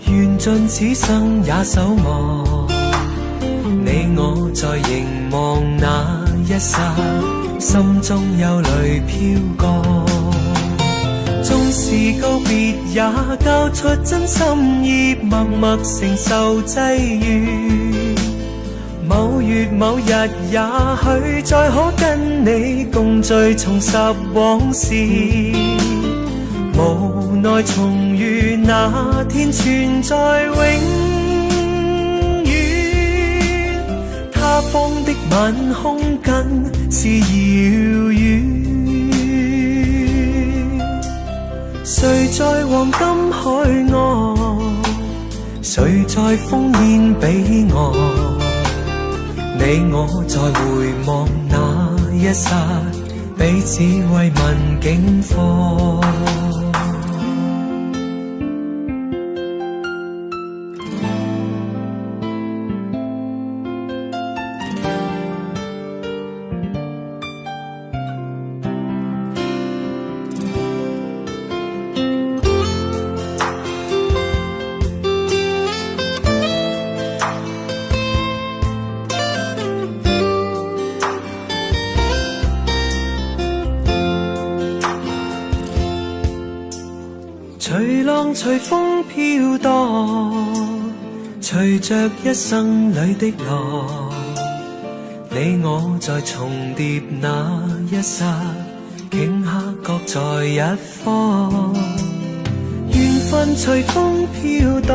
緣盡此生也守望。你我在凝望那一剎，心中有淚飄過。縱是告別也交出真心意，默默承受際遇。某月某日也許再可跟你共聚，重拾往事。無奈重遇那天存在永遠，他方的晚空更是遙遠。誰在黃金海岸，誰在烽煙彼岸？你我在回望那一剎，彼此慰問境況。隨浪隨風飄蕩，隨着一生裏的浪，你我在重疊那一剎，頃刻各在一方。緣分隨風飄蕩，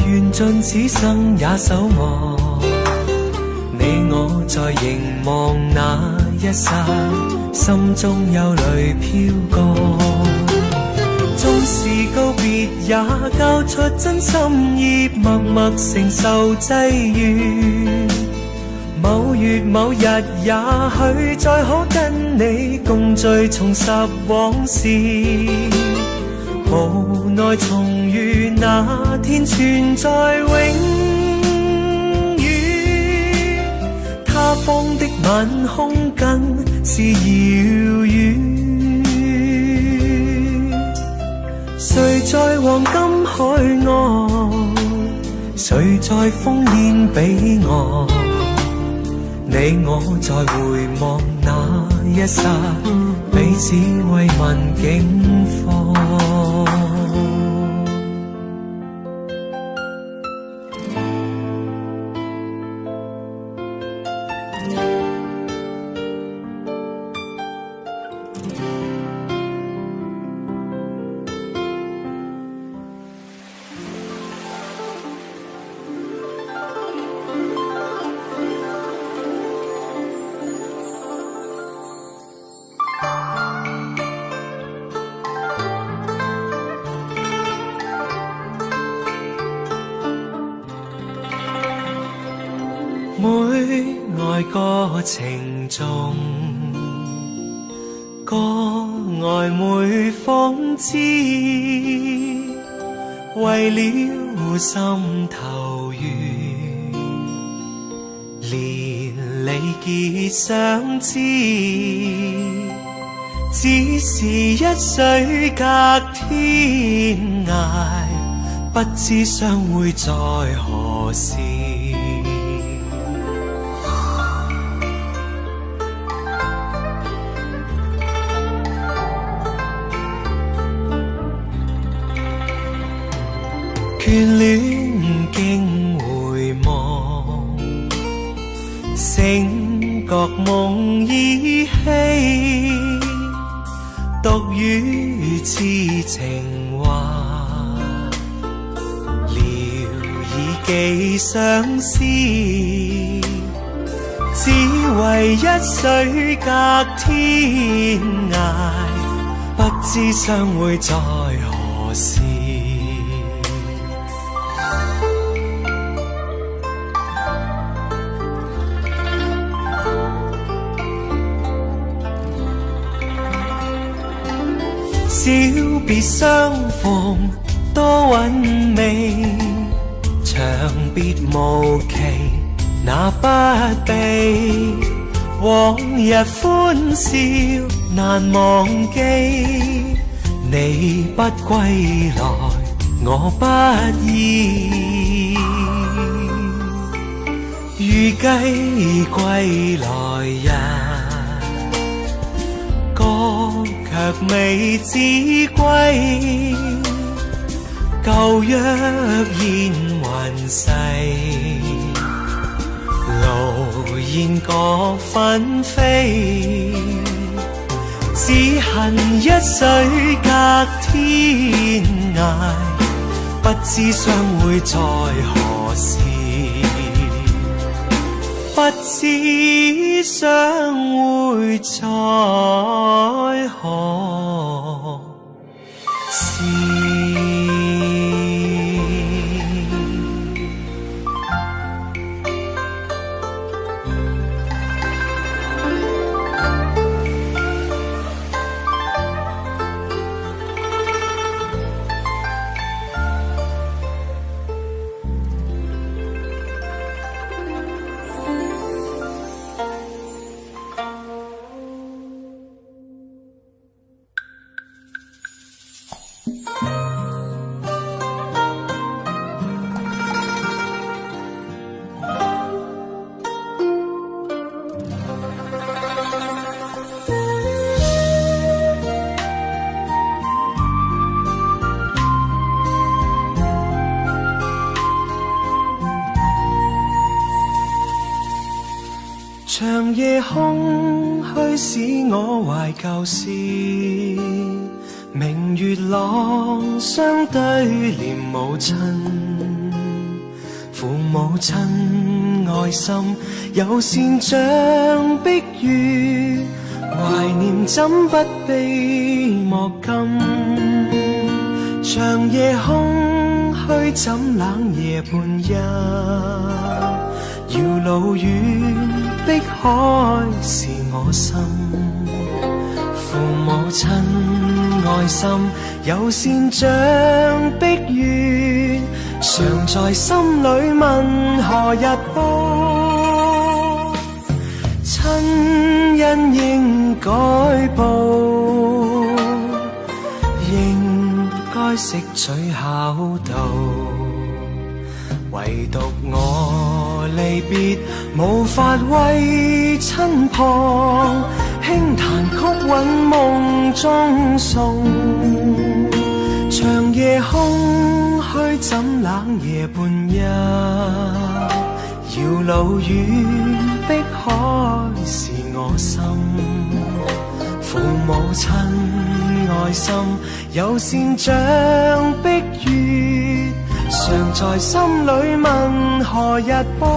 緣盡此生也守望。你我在凝望那一剎，心中有淚飄過。縱是告別也交出真心意，默默承受際遇。某月某日也許再可跟你共聚，重拾往事。無奈重遇那天存在永遠，他方的晚空更是遙遠。誰在黃金海岸，誰在烽煙彼岸？你我在回望那一剎，彼此慰問境況。過程中，個曖昧諷刺，為了心頭緣，連理結相知，只是一水隔天涯，不知相會在何時。眷戀經回望，醒覺夢依稀，獨語痴情話，聊以寄相思，只為一水隔天涯，不知相會在何時。小別相逢多韻味，長別無期那不避，往日歡笑難忘記，你不歸來我不依，預計歸來日，卻未知歸，舊約現雲逝，路煙各紛飛，只恨一水隔天涯，不知相會在何時，不知相會在何時。長夜空虛使我懷舊事，明月朗相對念母親，父母親愛心友善像碧月，懷念怎不悲莫禁。長夜空虛怎冷夜半夜，遙路遠碧海是我心，父母親愛心友善像碧月，常在心裏問何日報，親恩應該報，應該識取孝道，唯獨我離別無法為親旁，輕彈曲韻夢中送。長夜空虛怎冷夜半夜，遙路遠碧海是我心，父母親愛心友善像碧月，常在心裏問何日報。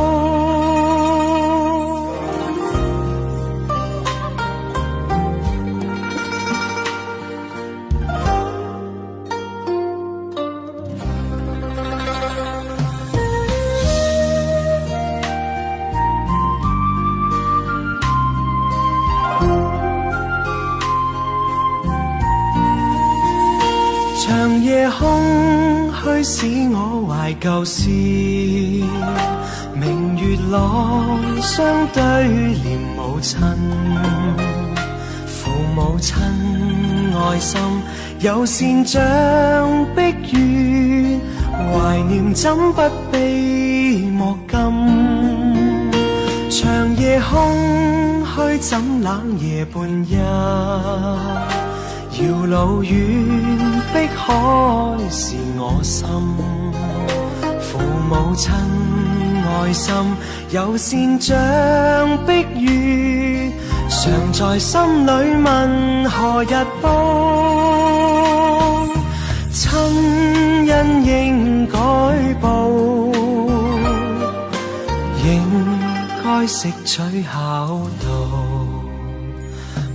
夜空虛使我懷舊事，明月朗相對念母親，父母親愛心有善像碧月，懷念怎不悲莫禁。長夜空虛怎冷夜半日，遙路遠碧海是我心。父母親愛心有善像碧月，常在心裏問何日報。親恩應該報，應該識取孝道。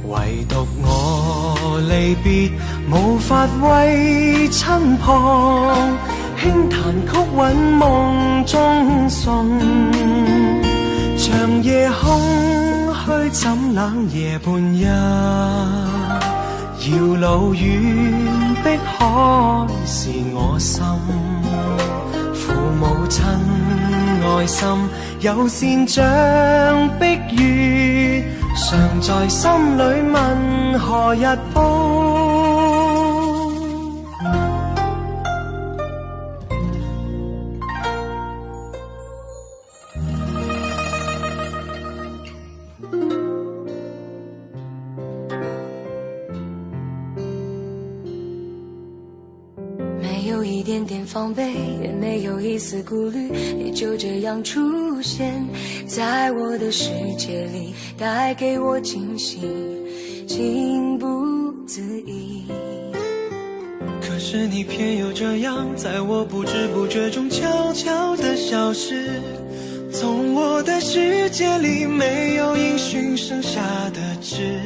唯獨我離別無法為親旁，輕彈曲韻夢中送。長夜空虛怎冷夜半日，遙路遠碧海是我心。父母親愛心有善像碧月，常在心裏問何日報。没有一点点防备，也没有一丝顾虑，你就这样出现在我的世界里，带给我惊喜，情不自已。可是你偏又这样，在我不知不觉中悄悄地消失，从我的世界里没有音讯，剩下的只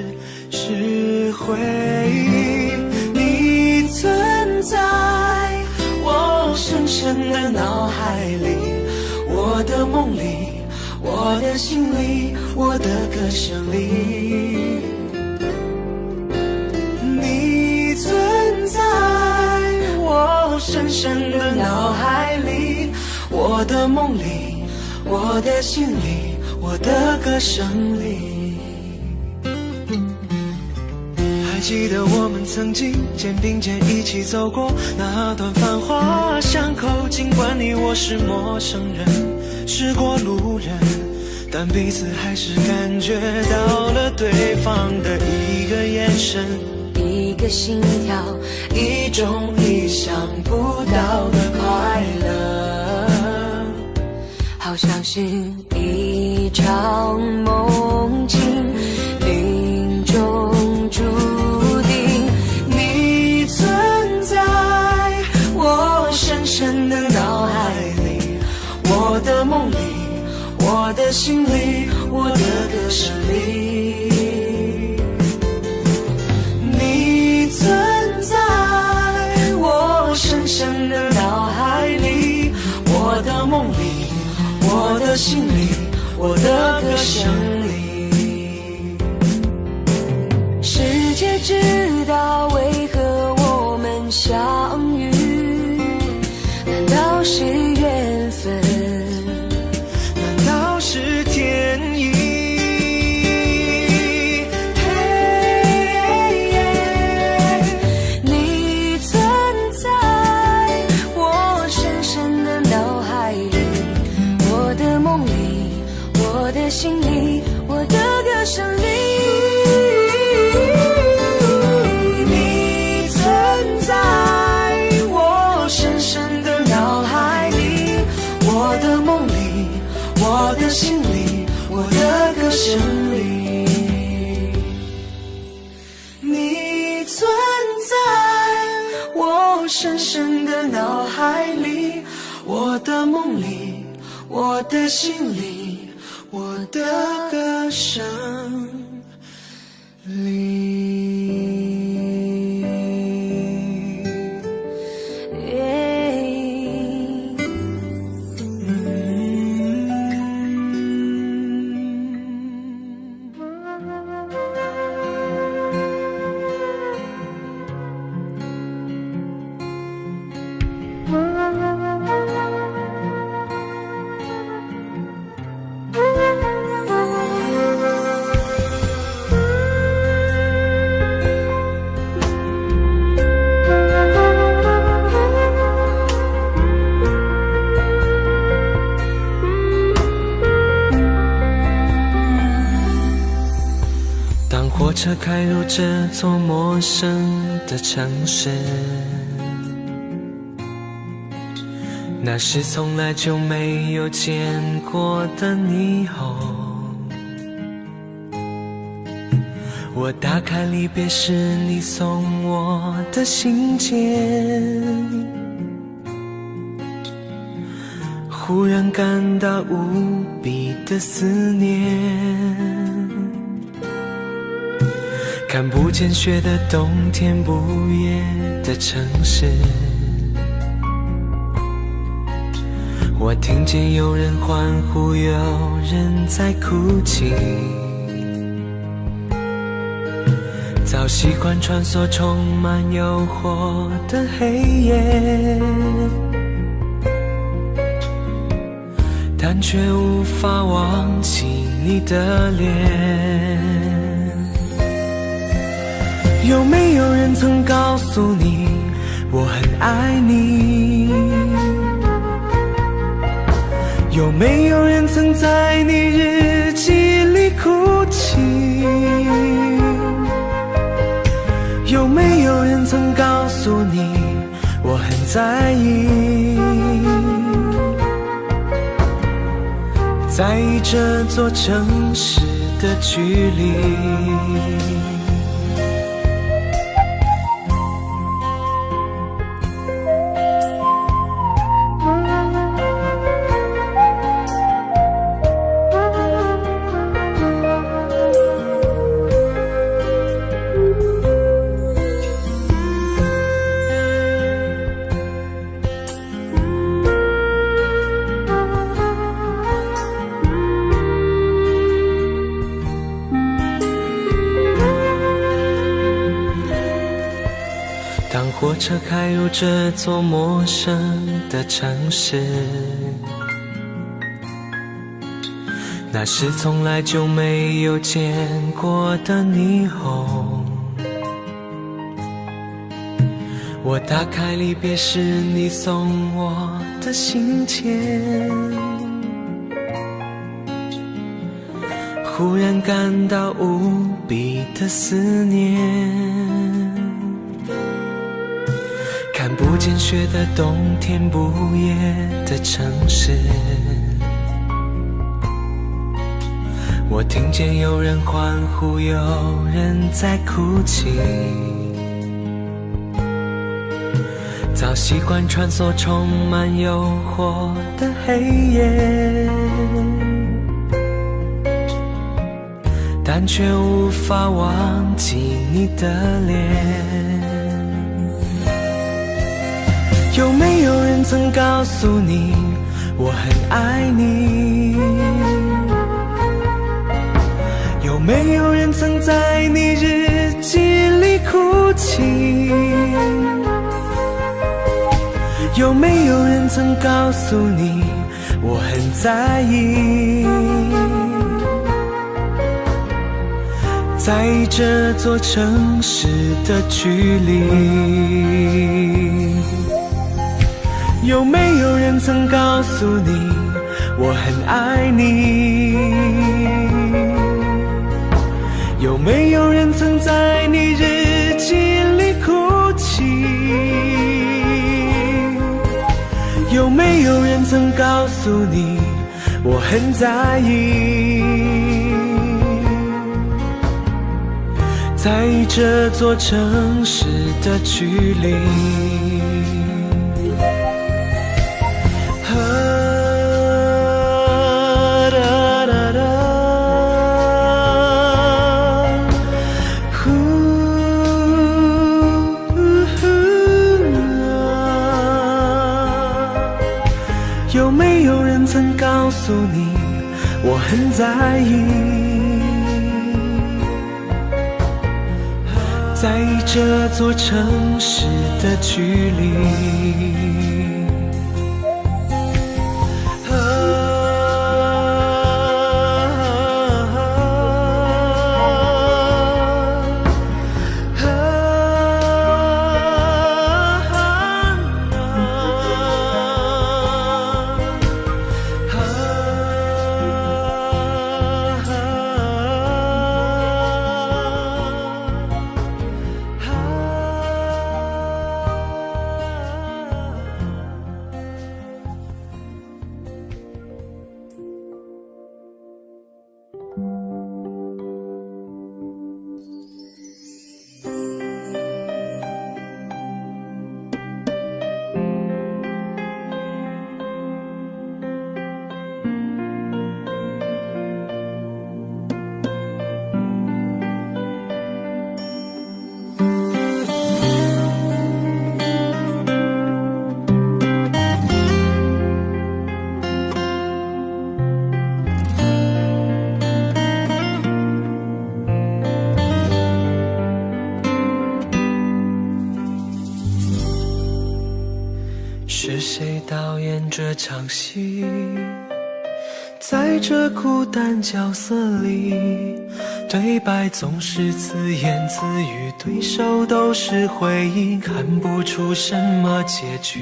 是回忆。你存在我深深的脑海里，我的梦里，我的心里，我的歌声里。你存在我深深的脑海里，我的梦里，我的心里，我的歌声里。还记得我们曾经肩并肩一起走过那段繁华巷口，尽管你我是陌生人，是过路人，但彼此还是感觉到了对方的一个眼神，一个心跳，一种意想不到的快乐，好像是一场梦境，命中注定。你存在我深深的脑海里，我的梦里，我的心里，我的歌声里。你存在我深深的脑海里，我的梦里，我的心里，我的歌声里。世界知道为何我们相遇，难道是缘分？难道是天意？你存在我深深的脑海里，我的梦里，我的心里，我的歌声里。你存在我深深的脑海里，我的梦里，我的心里，我的歌声里。你存在我深深的脑海里，我的梦里，我的心里，我的歌声里。当火车开入这座陌生的城市，那是从来就没有见过的霓虹。我打开离别时你送我的信件，忽然感到无比的思念。看不见雪的冬天，不夜的城市，我听见有人欢呼，有人在哭泣。早习惯穿梭充满诱惑的黑夜，但却无法忘记你的脸。有没有人曾告诉你我很爱你？有没有人曾在你日记里哭泣？有没有人曾告诉你我很在意？在意这座城市的距离。当火车开入这座陌生的城市，那是从来就没有见过的霓虹。我打开离别时你送我的信件，忽然感到无比的思念。看不见雪的冬天，不夜的城市，我听见有人欢呼，有人在哭泣。早习惯穿梭充满诱惑的黑夜，但却无法忘记你的脸。有没有人曾告诉你我很爱你？有没有人曾在你日记里哭泣？有没有人曾告诉你我很在意？在意这座城市的距离。有没有人曾告诉你我很爱你？有没有人曾在你日记里哭泣？有没有人曾告诉你我很在意？在意这座城市的距离。有没有人曾告诉你我很在意？在意这座城市的距离。谁导演这场戏？在这孤单角色里，对白总是自言自语，对手都是回忆，看不出什么结局。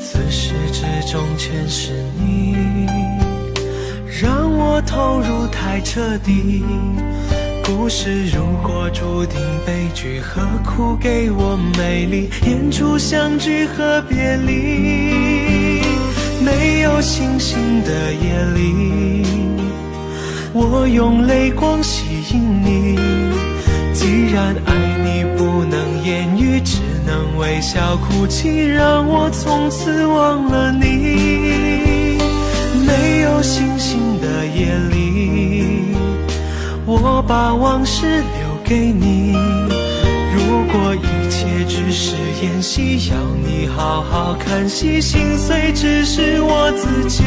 自始至终全是你，让我投入太彻底。故事如果注定悲剧，何苦给我美丽？演出相聚和别离，没有星星的夜里，我用泪光吸引你。既然爱你不能言语，只能微笑哭泣，让我从此忘了你。没有星星的夜里，我把往事留给你。如果一切只是演戏，要你好好看戏，心碎只是我自己。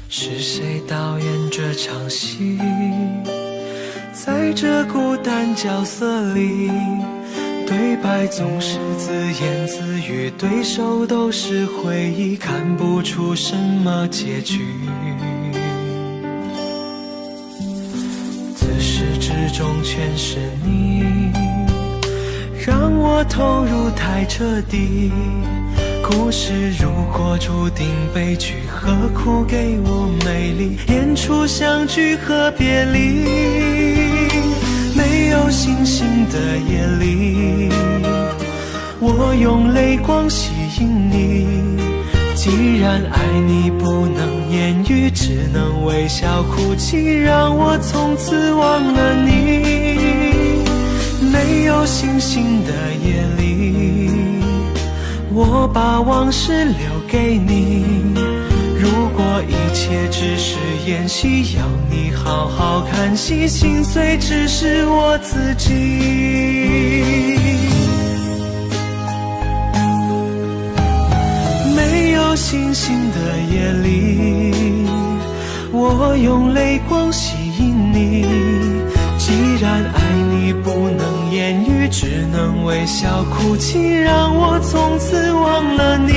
是谁导演这场戏？在这孤单角色里，对白总是自言自语，对手都是回忆，看不出什么结局。自始至终全是你，让我投入太彻底。故事如果注定悲剧，何苦给我美丽？演出相聚和别离，没有星星的夜里，我用泪光吸引你。既然爱你不能言语，只能微笑哭泣，让我从此忘了你。没有星星的夜里，我把往事留给你。如果一切只是演戏，要你好好看戏，心碎只是我自己。没有星星的夜里，我用泪光吸引你。既然爱你不能言语，只能微笑哭泣，让我从此忘了你。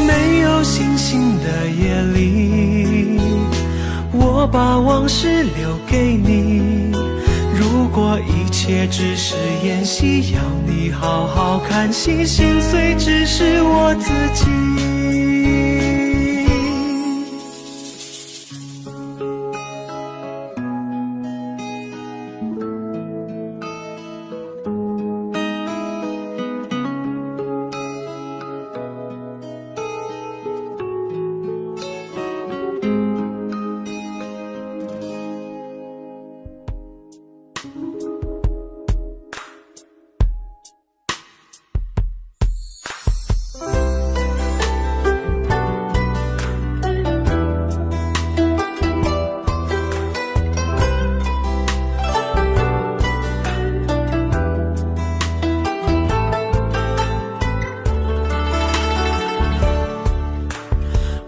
没有星星的夜里，我把往事留给你。如果一切只是演戏，要你好好看戏，心碎只是我自己。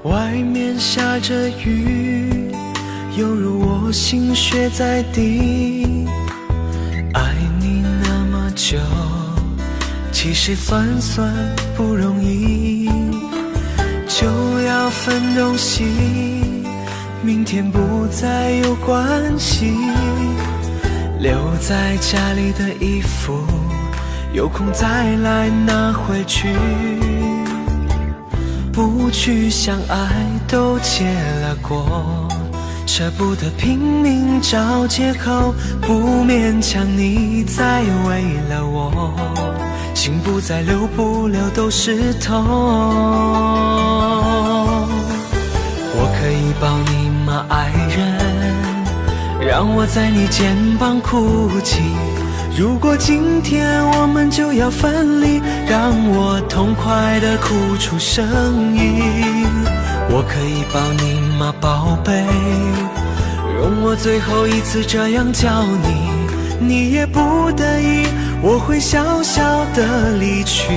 外面下着雨，犹如我心血在滴。爱你那么久，其实算不容易。就要分东西，明天不再有关系。留在家里的衣服，有空再来拿回去。不去相爱都结了果，舍不得拼命找借口，不勉强你再为了我，心不再留，不留都是痛。我可可以抱你吗，爱人？让我在你肩膀哭泣。如果今天我们就要分离，让我痛快地哭出声音。我可以抱你吗，宝贝？容我最后一次这样叫你，你也不得已，我会小小的离去。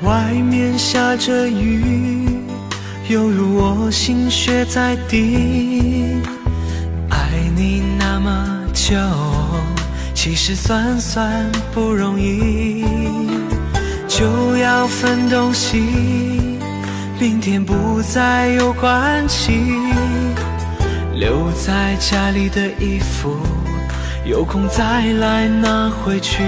外面下着雨，犹如我心血在滴。爱你那么久，其实算不容易。就要分东西，明天不再有关系。留在家里的衣服，有空再来拿回去。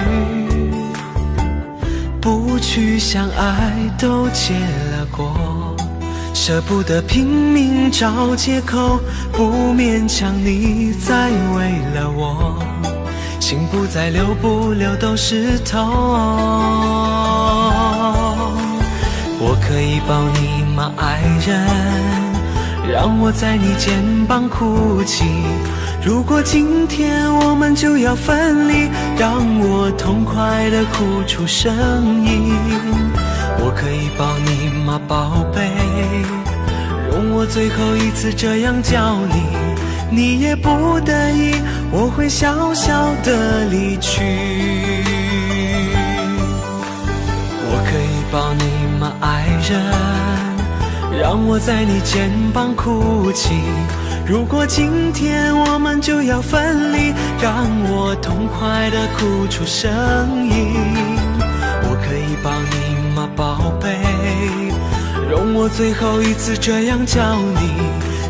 不去相爱都结了果，舍不得拼命找借口，不勉强你再为了我，心不再留，不留都是痛。我可以抱你吗，爱人？让我在你肩膀哭泣。如果今天我们就要分离，让我痛快地哭出声音。我可以抱你吗，宝贝？容我最后一次这样叫你，你也不得已，我会小小地离去。我可以抱你吗，爱人？让我在你肩膀哭泣。如果今天我们就要分离，让我痛快地哭出声音。我可以抱你吗，宝贝？容我最后一次这样叫你，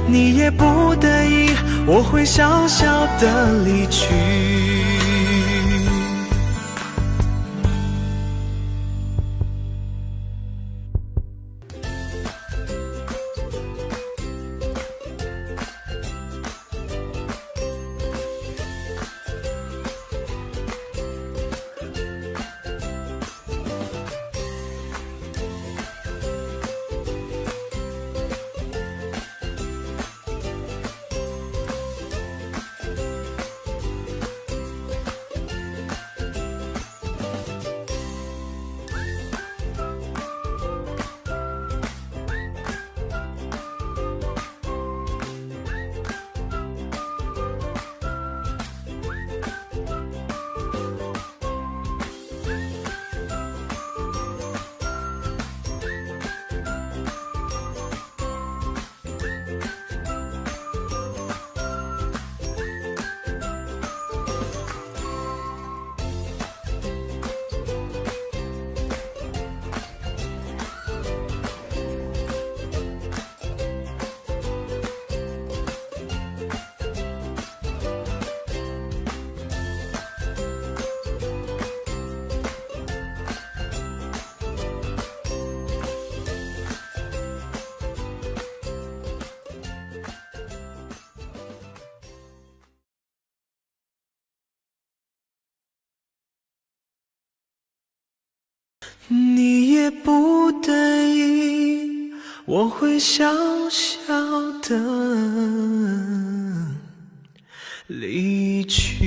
你也不得已，我会小小地离去。你也不得已，我会小小的离去。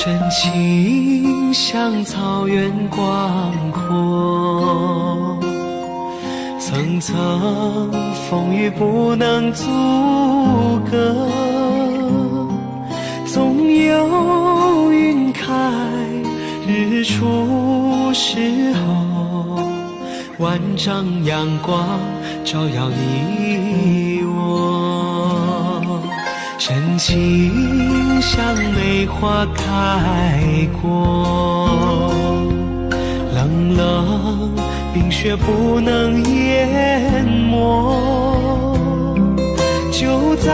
真情像草原广阔，层层风雨不能阻隔，总有云开日出时候，万丈阳光照耀你我。真情像梅花开过，冷冷冰雪不能淹没，就在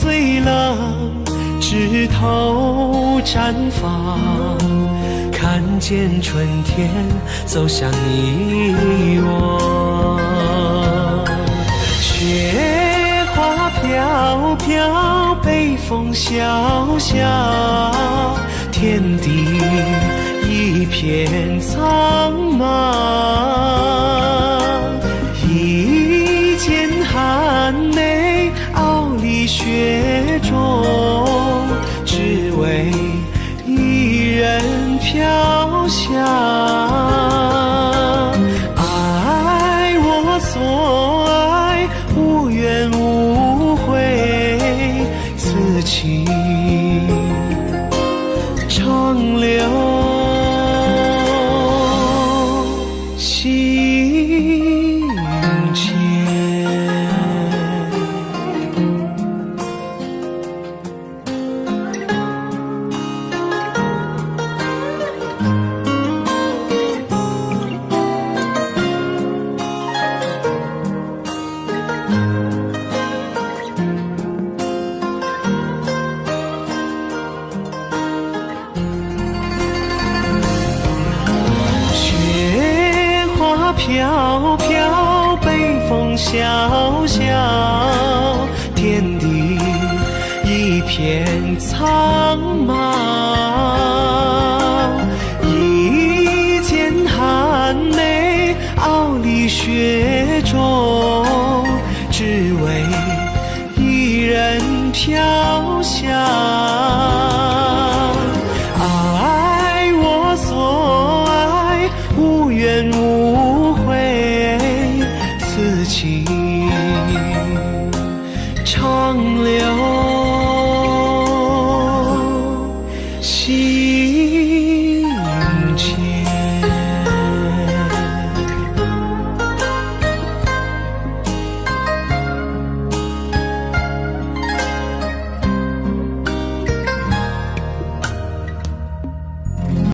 最冷枝头绽放，看见春天走向你我。雪花飘飘，北风萧萧，天地一片苍茫，一剑寒内傲立雪中，只为一人飘香。爱我所爱，无怨无悔，此情长留心间。飘飘，北风萧萧，天地一片苍